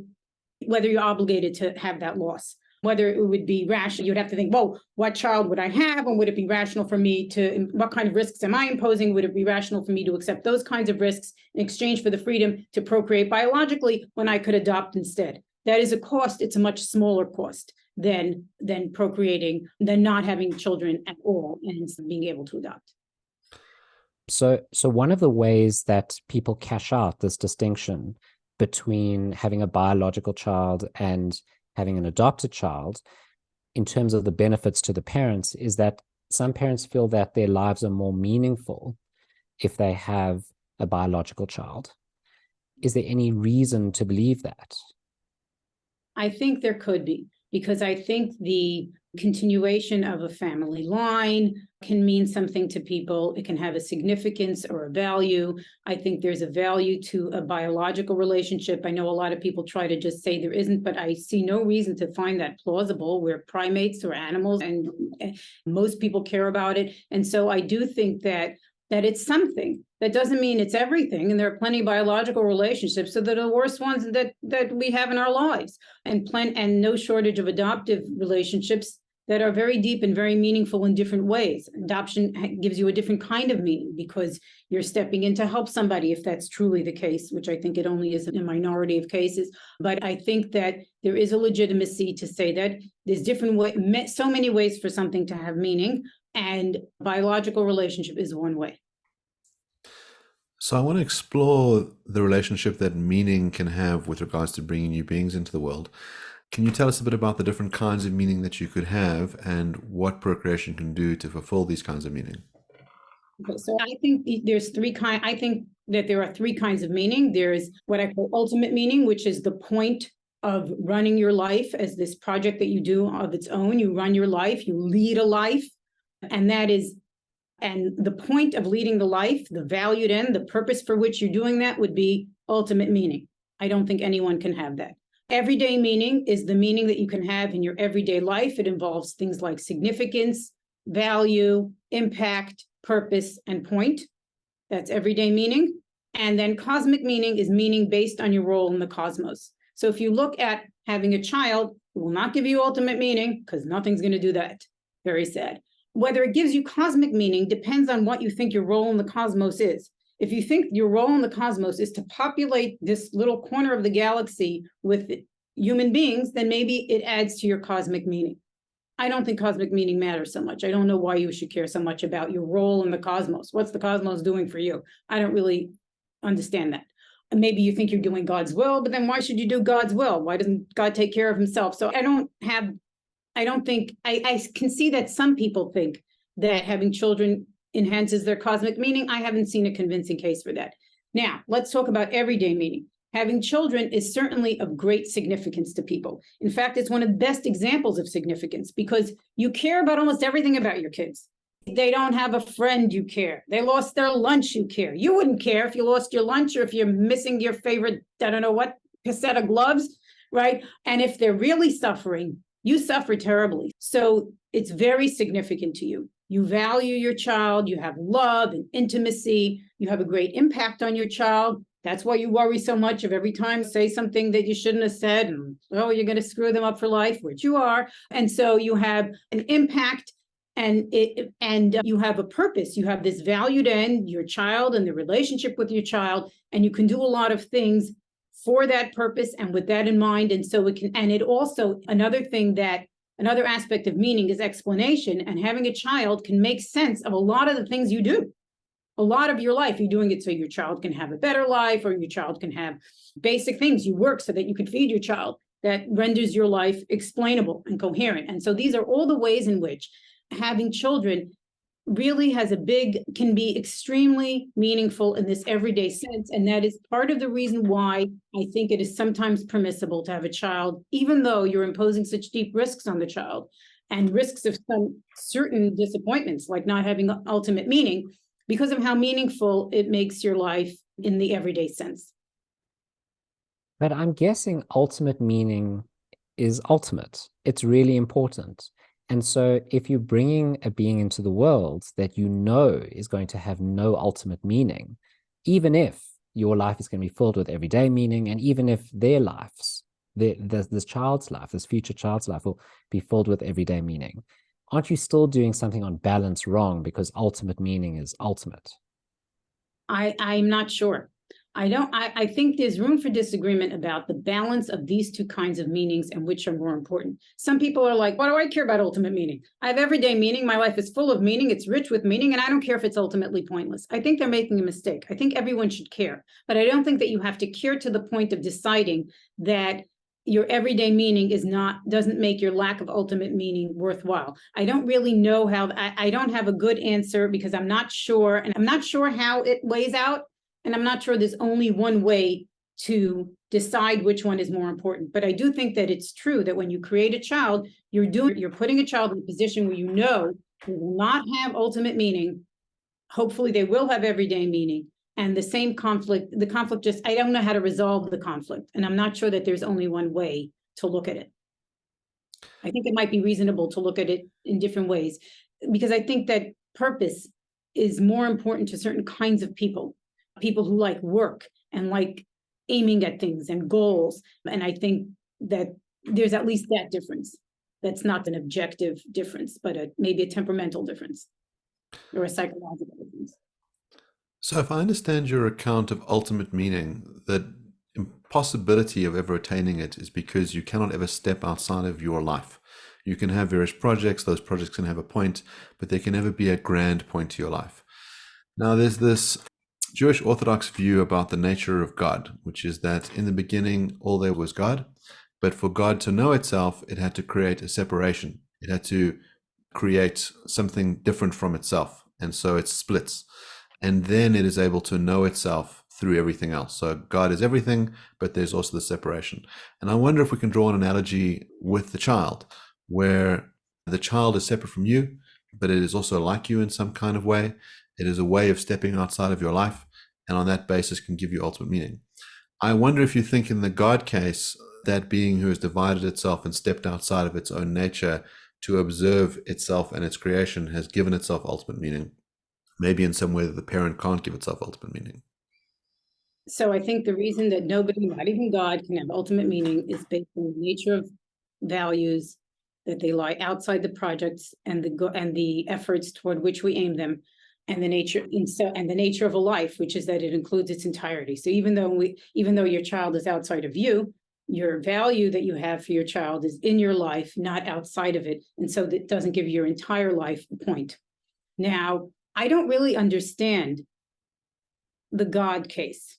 you're obligated to have that loss. Whether it would be rational, you'd have to think, well, what child would I have? And would it be rational for me what kind of risks am I imposing? Would it be rational for me to accept those kinds of risks in exchange for the freedom to procreate biologically when I could adopt instead? That is a cost. It's a much smaller cost than procreating, than not having children at all and being able to adopt. So one of the ways that people cash out this distinction between having a biological child and having an adopted child in terms of the benefits to the parents is that some parents feel that their lives are more meaningful if they have a biological child. Is there any reason to believe that? I think there could be, because I think the continuation of a family line can mean something to people. It can have a significance or a value. I think there's a value to a biological relationship. I know a lot of people try to just say there isn't, but I see no reason to find that plausible. We're primates or animals, and most people care about it. And so I do think that it's something. That doesn't mean it's everything. And there are plenty of biological relationships, so that are the worst ones that we have in our lives, and no shortage of adoptive relationships that are very deep and very meaningful in different ways. Adoption gives you a different kind of meaning because you're stepping in to help somebody, if that's truly the case, which I think it only is in a minority of cases. But I think that there is a legitimacy to say that there's so many ways for something to have meaning, and biological relationship is one way. So I want to explore the relationship that meaning can have with regards to bringing new beings into the world. Can you tell us a bit about the different kinds of meaning that you could have and what procreation can do to fulfill these kinds of meaning? Okay, so I think I think that there are three kinds of meaning. There's what I call ultimate meaning, which is the point of running your life as this project that you do of its own. You run your life, you lead a life, and the point of leading the life, the valued end, the purpose for which you're doing that would be ultimate meaning. I don't think anyone can have that. Everyday meaning is the meaning that you can have in your everyday life. It involves things like significance, value, impact, purpose, and point. That's everyday meaning. And then cosmic meaning is meaning based on your role in the cosmos. So if you look at having a child, it will not give you ultimate meaning because nothing's going to do that. Very sad. Whether it gives you cosmic meaning depends on what you think your role in the cosmos is. If you think your role in the cosmos is to populate this little corner of the galaxy with human beings, then maybe it adds to your cosmic meaning. I don't think cosmic meaning matters so much. I don't know why you should care so much about your role in the cosmos. What's the cosmos doing for you? I don't really understand that. And maybe you think you're doing God's will, but then why should you do God's will? Why doesn't God take care of himself? So I can see that some people think that having children enhances their cosmic meaning. I haven't seen a convincing case for that. Now, let's talk about everyday meaning. Having children is certainly of great significance to people. In fact, it's one of the best examples of significance because you care about almost everything about your kids. They don't have a friend, you care. They lost their lunch, you care. You wouldn't care if you lost your lunch or if you're missing your favorite, I don't know what, set of gloves, right? And if they're really suffering, you suffer terribly. So it's very significant to you. You value your child, you have love and intimacy, you have a great impact on your child. That's why you worry so much of every time say something that you shouldn't have said, and oh, you're going to screw them up for life, which you are. And so you have an impact and you have a purpose. You have this valued end, your child and the relationship with your child, and you can do a lot of things for that purpose and with that in mind. And so it can, and it also, another aspect of meaning is explanation, and having a child can make sense of a lot of the things you do. A lot of your life, you're doing it so your child can have a better life, or your child can have basic things. You work so that you can feed your child. That renders your life explainable and coherent. And so these are all the ways in which having children really can be extremely meaningful in this everyday sense. And that is part of the reason why I think it is sometimes permissible to have a child, even though you're imposing such deep risks on the child and risks of some certain disappointments, like not having ultimate meaning, because of how meaningful it makes your life in the everyday sense. But I'm guessing ultimate meaning is ultimate. It's really important. And so if you're bringing a being into the world that you know is going to have no ultimate meaning, even if your life is going to be filled with everyday meaning, and even if their lives, this child's life, this future child's life will be filled with everyday meaning, aren't you still doing something on balance wrong because ultimate meaning is ultimate? I'm not sure. I think there's room for disagreement about the balance of these two kinds of meanings and which are more important. Some people are like, why do I care about ultimate meaning? I have everyday meaning. My life is full of meaning. It's rich with meaning, and I don't care if it's ultimately pointless. I think they're making a mistake. I think everyone should care, but I don't think that you have to care to the point of deciding that your everyday meaning doesn't make your lack of ultimate meaning worthwhile. I don't really know how. I don't have a good answer because I'm not sure, and I'm not sure how it lays out. And I'm not sure there's only one way to decide which one is more important. But I do think that it's true that when you create a child, you're putting a child in a position where you know they will not have ultimate meaning. Hopefully they will have everyday meaning. And the conflict just, I don't know how to resolve the conflict. And I'm not sure that there's only one way to look at it. I think it might be reasonable to look at it in different ways, because I think that purpose is more important to certain kinds of people who like work and like aiming at things and goals. And I think that there's at least that difference. That's not an objective difference, but maybe a temperamental difference or a psychological difference. So if I understand your account of ultimate meaning, the impossibility of ever attaining it is because you cannot ever step outside of your life. You can have various projects, those projects can have a point, but there can never be a grand point to your life. Now there's this Jewish Orthodox view about the nature of God, which is that in the beginning, all there was God, but for God to know itself, it had to create a separation. It had to create something different from itself. And so it splits. And then it is able to know itself through everything else. So God is everything, but there's also the separation. And I wonder if we can draw an analogy with the child, where the child is separate from you, but it is also like you in some kind of way. It is a way of stepping outside of your life, and on that basis can give you ultimate meaning. I wonder if you think in the God case, that being who has divided itself and stepped outside of its own nature to observe itself and its creation has given itself ultimate meaning. Maybe in some way that the parent can't give itself ultimate meaning. So I think the reason that nobody, not even God, can have ultimate meaning is based on the nature of values, that they lie outside the projects and the efforts toward which we aim them, and the nature of a life, which is that it includes its entirety. So even though your child is outside of you, your value that you have for your child is in your life, not outside of it. And so that doesn't give your entire life a point. Now, I don't really understand the God case.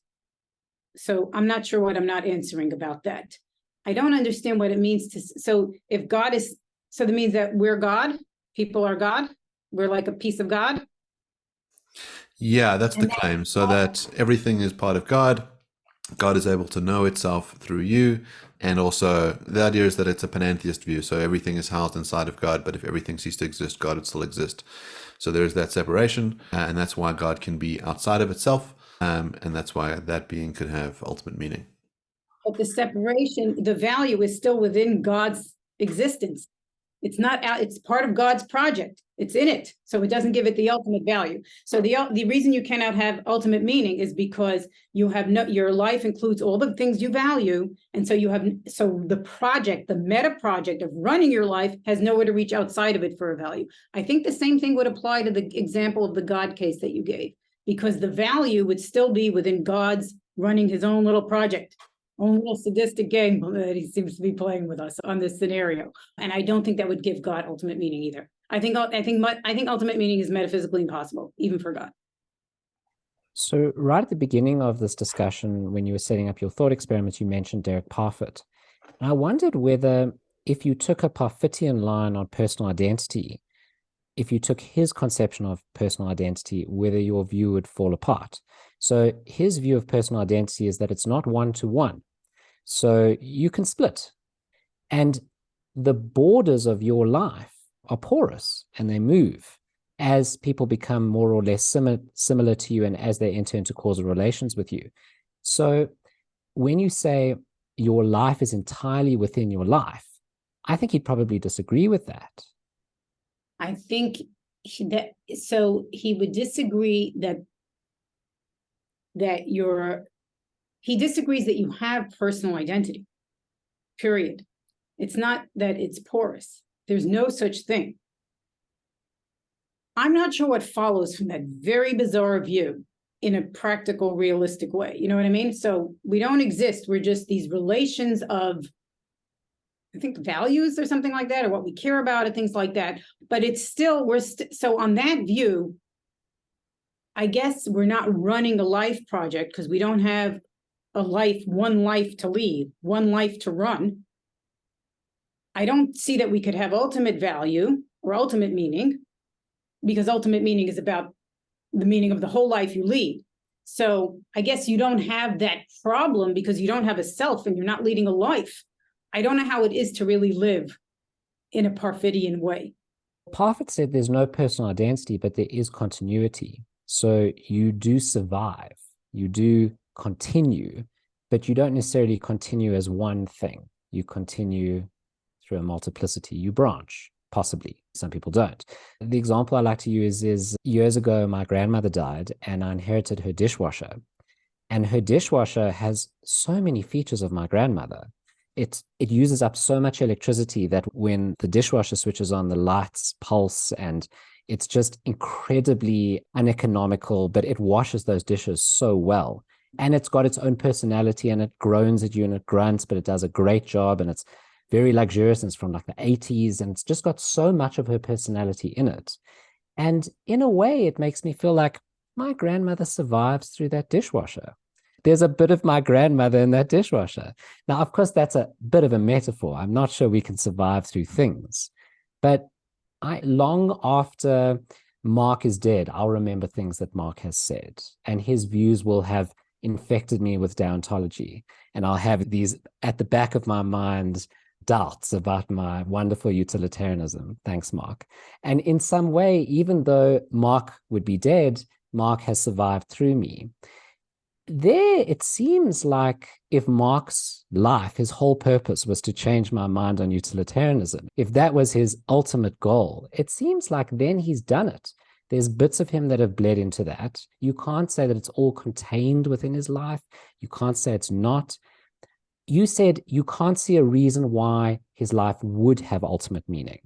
So I'm not sure what I'm not answering about that. I don't understand what it means to, so if God is, so that means that we're God, people are God, we're like a piece of God. Yeah, that's the claim. So that everything is part of God. God is able to know itself through you. And also the idea is that it's a panentheist view. So everything is housed inside of God, but if everything ceased to exist, God would still exist. So there's that separation. And that's why God can be outside of itself. And that's why that being could have ultimate meaning. But the separation, the value is still within God's existence. It's not out, it's part of God's project. It's in it. So it doesn't give it the ultimate value. So the reason you cannot have ultimate meaning is because you have your life includes all the things you value. And so the project, the meta project of running your life has nowhere to reach outside of it for a value. I think the same thing would apply to the example of the God case that you gave, because the value would still be within God's running his own little project. Own little sadistic game that he seems to be playing with us on this scenario, and I don't think that would give God ultimate meaning either. I think ultimate meaning is metaphysically impossible, even for God. So right at the beginning of this discussion, when you were setting up your thought experiments, you mentioned Derek Parfit. And I wondered whether, if you took a Parfitian line on personal identity, if you took his conception of personal identity, whether your view would fall apart. So his view of personal identity is that it's not one-to-one. So you can split. And the borders of your life are porous and they move as people become more or less similar to you and as they enter into causal relations with you. So when you say your life is entirely within your life, I think he'd probably disagree with that. I think he would disagree he disagrees that you have personal identity, period. It's not that it's porous. There's no such thing. I'm not sure what follows from that very bizarre view in a practical, realistic way. You know what I mean? So we don't exist. We're just these relations of, I think, values or something like that, or what we care about, or things like that. But it's still, so on that view, I guess we're not running a life project because we don't have one life to lead, one life to run. I don't see that we could have ultimate value or ultimate meaning, because ultimate meaning is about the meaning of the whole life you lead. So I guess you don't have that problem because you don't have a self and you're not leading a life. I don't know how it is to really live in a Parfitian way. Parfit said there's no personal identity, but there is continuity. So you do survive, you do continue, but you don't necessarily continue as one thing. You continue through a multiplicity, you branch, possibly. Some people don't. The example I like to use is years ago, my grandmother died and I inherited her dishwasher. And her dishwasher has so many features of my grandmother. It uses up so much electricity that when the dishwasher switches on, the lights pulse, and it's just incredibly uneconomical, but it washes those dishes so well. And it's got its own personality, and it groans at you and it grunts, but it does a great job, and it's very luxurious, and it's from like the 80s, and it's just got so much of her personality in it. And in a way, it makes me feel like my grandmother survives through that dishwasher. There's a bit of my grandmother in that dishwasher. Now, of course, that's a bit of a metaphor. I'm not sure we can survive through things. But long after Mark is dead, I'll remember things that Mark has said. And his views will have infected me with deontology. And I'll have these at the back of my mind doubts about my wonderful utilitarianism. Thanks, Mark. And in some way, even though Mark would be dead, Mark has survived through me. there it seems like if Marx's life, his whole purpose was to change my mind on utilitarianism, if that was his ultimate goal, it seems like then he's done it. There's bits of him that have bled into that. You can't say that it's all contained within his life. You can't say it's not. You said you can't see a reason why his life would have ultimate meaning.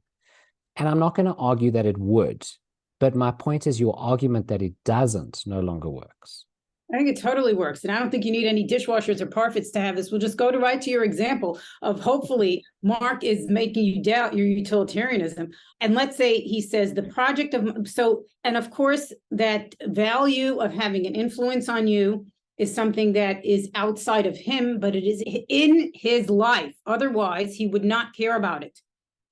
And I'm not going to argue that it would, but my point is your argument that it doesn't no longer works. I think it totally works. And I don't think you need any dishwashers or parfits to have this. We'll just go right to your example of hopefully Mark is making you doubt your utilitarianism. And let's say he says the project of, so, and of course, that value of having an influence on you is something that is outside of him, but it is in his life. Otherwise, he would not care about it.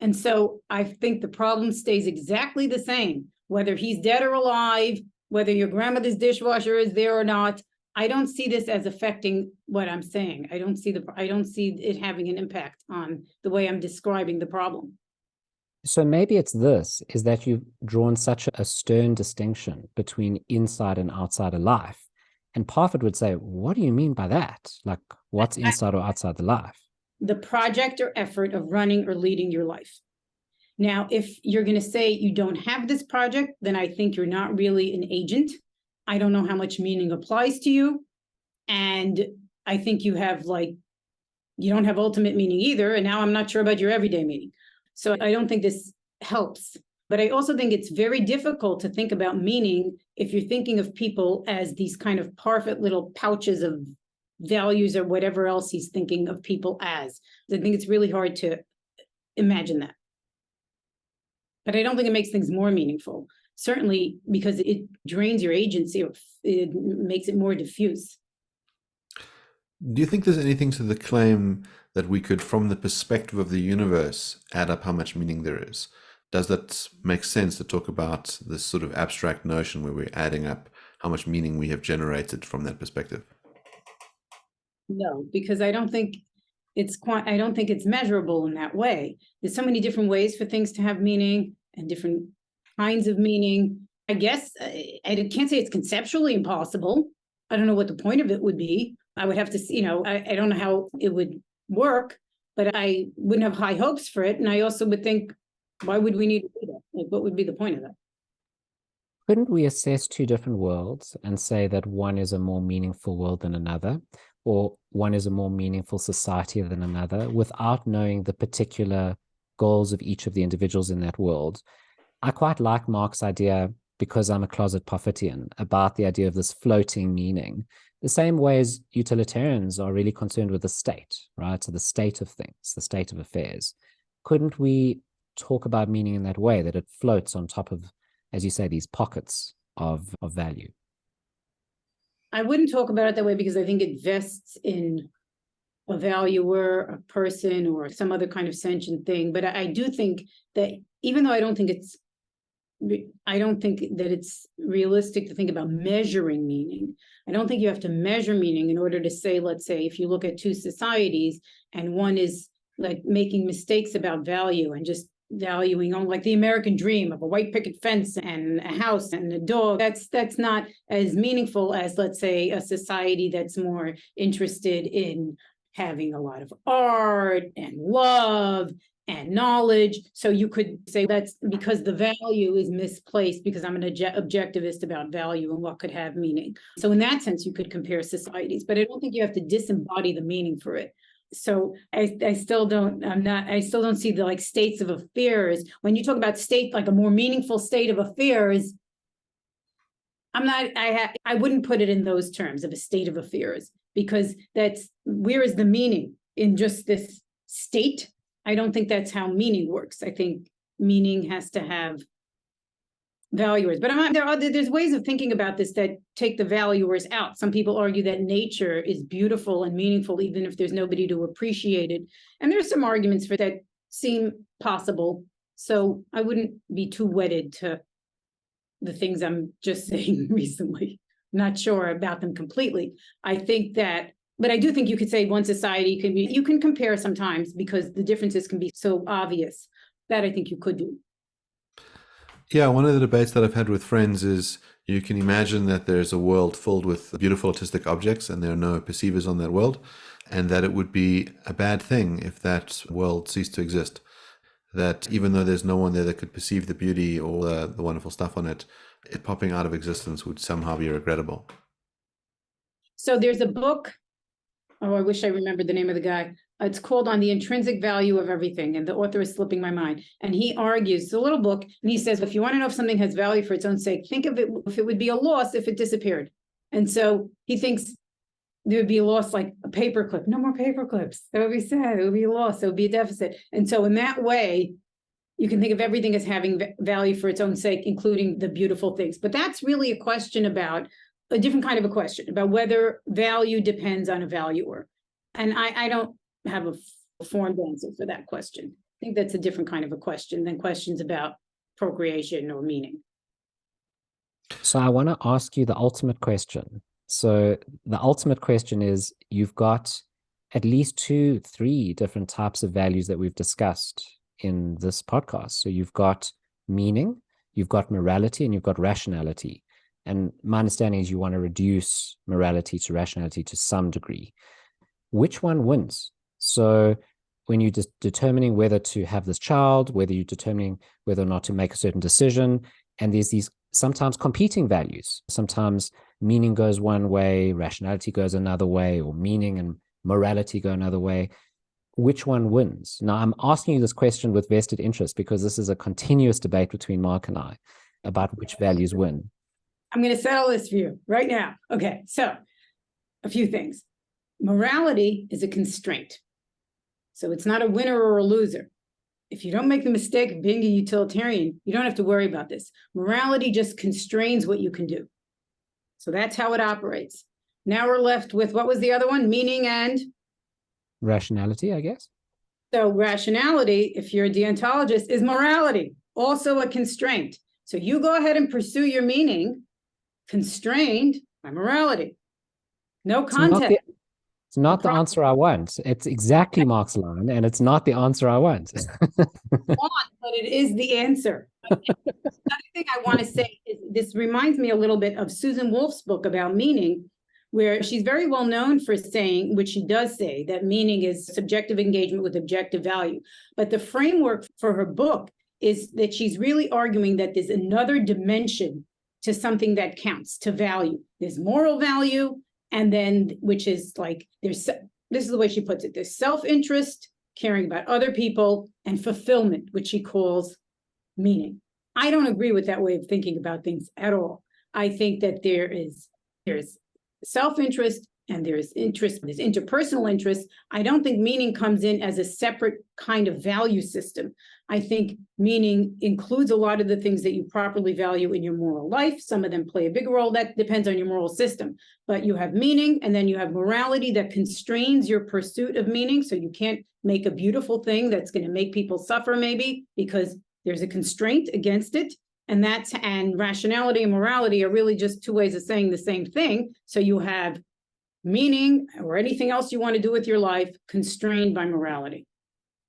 And so I think the problem stays exactly the same, whether he's dead or alive, whether your grandmother's dishwasher is there or not. I don't see this as affecting what I'm saying. I don't see it having an impact on the way I'm describing the problem. So maybe it's this, is that you've drawn such a stern distinction between inside and outside of life. And Parfit would say, what do you mean by that? Like, what's inside or outside the life? The project or effort of running or leading your life. Now, if you're going to say you don't have this project, then I think you're not really an agent. I don't know how much meaning applies to you. And I think you don't have ultimate meaning either. And now I'm not sure about your everyday meaning. So I don't think this helps. But I also think it's very difficult to think about meaning if you're thinking of people as these kind of perfect little pouches of values or whatever else he's thinking of people as. I think it's really hard to imagine that. But I don't think it makes things more meaningful, certainly because it drains your agency, or it makes it more diffuse. Do you think there's anything to the claim that we could, from the perspective of the universe, add up how much meaning there is? Does that make sense to talk about this sort of abstract notion where we're adding up how much meaning we have generated from that perspective? No, because I don't think it's measurable in that way. There's so many different ways for things to have meaning and different kinds of meaning. I guess I can't say it's conceptually impossible. I don't know what the point of it would be. I would have to, I don't know how it would work, but I wouldn't have high hopes for it. And I also would think, why would we need to do that? Like, what would be the point of that? Couldn't we assess two different worlds and say that one is a more meaningful world than another, or one is a more meaningful society than another, without knowing the particular goals of each of the individuals in that world? I quite like Mark's idea, because I'm a closet Parfitian, about the idea of this floating meaning, the same way as utilitarians are really concerned with the state, right? So the state of things, the state of affairs. Couldn't we talk about meaning in that way, that it floats on top of, as you say, these pockets of value? I wouldn't talk about it that way because I think it vests in a valuer, a person, or some other kind of sentient thing. But I do think that even though I don't think that it's realistic to think about measuring meaning. I don't think you have to measure meaning in order to say, let's say, if you look at two societies and one is like making mistakes about value and just valuing on like the American dream of a white picket fence and a house and a dog, that's not as meaningful as, let's say, a society that's more interested in having a lot of art and love and knowledge. So you could say that's because the value is misplaced, because I'm an objectivist about value and what could have meaning. So in that sense, you could compare societies, but I don't think you have to disembody the meaning for it. So I still don't see the like states of affairs. When you talk about state, like a more meaningful state of affairs, I wouldn't put it in those terms of a state of affairs, because where is the meaning in just this state? I don't think that's how meaning works. I think meaning has to have valuers. But there's ways of thinking about this that take the valuers out. Some people argue that nature is beautiful and meaningful, even if there's nobody to appreciate it. And there's some arguments for that seem possible. So I wouldn't be too wedded to the things I'm just saying recently. Not sure about them completely. But I do think you could say one society you can compare sometimes, because the differences can be so obvious. That I think you could do. Yeah, one of the debates that I've had with friends is, You can imagine that there's a world filled with beautiful artistic objects and there are no perceivers on that world, and that it would be a bad thing if that world ceased to exist. That even though there's no one there that could perceive the beauty or the wonderful stuff on it, it popping out of existence would somehow be regrettable. So there's a book, oh, I wish I remembered the name of the guy. It's called On the Intrinsic Value of Everything, and the author is slipping my mind. And he argues, it's a little book, and he says, if you want to know if something has value for its own sake, think of it if it would be a loss if it disappeared. And so he thinks there would be a loss like a paperclip. No more paperclips. That would be sad. It would be a loss. It would be a deficit. And so in that way, you can think of everything as having value for its own sake, including the beautiful things. But that's really a question about a different kind of a question about whether value depends on a valuer. And I don't have a formed answer for that question. I think that's a different kind of a question than questions about procreation or meaning. So I want to ask you the ultimate question. So the ultimate question is, you've got at least 2-3 different types of values that we've discussed in this podcast. So you've got meaning, you've got morality, and you've got rationality. And my understanding is you want to reduce morality to rationality to some degree. Which one wins? So when you're determining whether to have this child, whether you're determining whether or not to make a certain decision, and there's these sometimes competing values. Sometimes meaning goes one way, rationality goes another way, or meaning and morality go another way. Which one wins? Now, I'm asking you this question with vested interest because this is a continuous debate between Mark and I about which values win. I'm going to settle this for you right now. Okay, so a few things. Morality is a constraint. So it's not a winner or a loser. If you don't make the mistake of being a utilitarian, you don't have to worry about this. Morality just constrains what you can do. So that's how it operates. Now we're left with, what was the other one? Meaning and? Rationality, I guess. So rationality, if you're a deontologist, is morality, also a constraint. So you go ahead and pursue your meaning, constrained by morality. No context. It's not the answer I want. It's exactly Mark's line, and it's not the answer I want. But it is the answer. Another thing I want to say is this reminds me a little bit of Susan Wolf's book about meaning, where she's very well known for saying, which she does say, that meaning is subjective engagement with objective value. But the framework for her book is that she's really arguing that there's another dimension to something that counts, to value. There's moral value, and then, which is like, this is the way she puts it, there's self-interest, caring about other people, and fulfillment, which she calls meaning. I don't agree with that way of thinking about things at all. I think that there's self-interest and there's interest, there's interpersonal interest. I don't think meaning comes in as a separate kind of value system. I think meaning includes a lot of the things that you properly value in your moral life. Some of them play a big role. That depends on your moral system. But you have meaning, and then you have morality that constrains your pursuit of meaning. So you can't make a beautiful thing that's going to make people suffer, maybe, because there's a constraint against it. And rationality and morality are really just two ways of saying the same thing. So you have meaning or anything else you want to do with your life constrained by morality.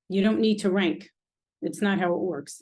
You don't need to rank. It's not how it works.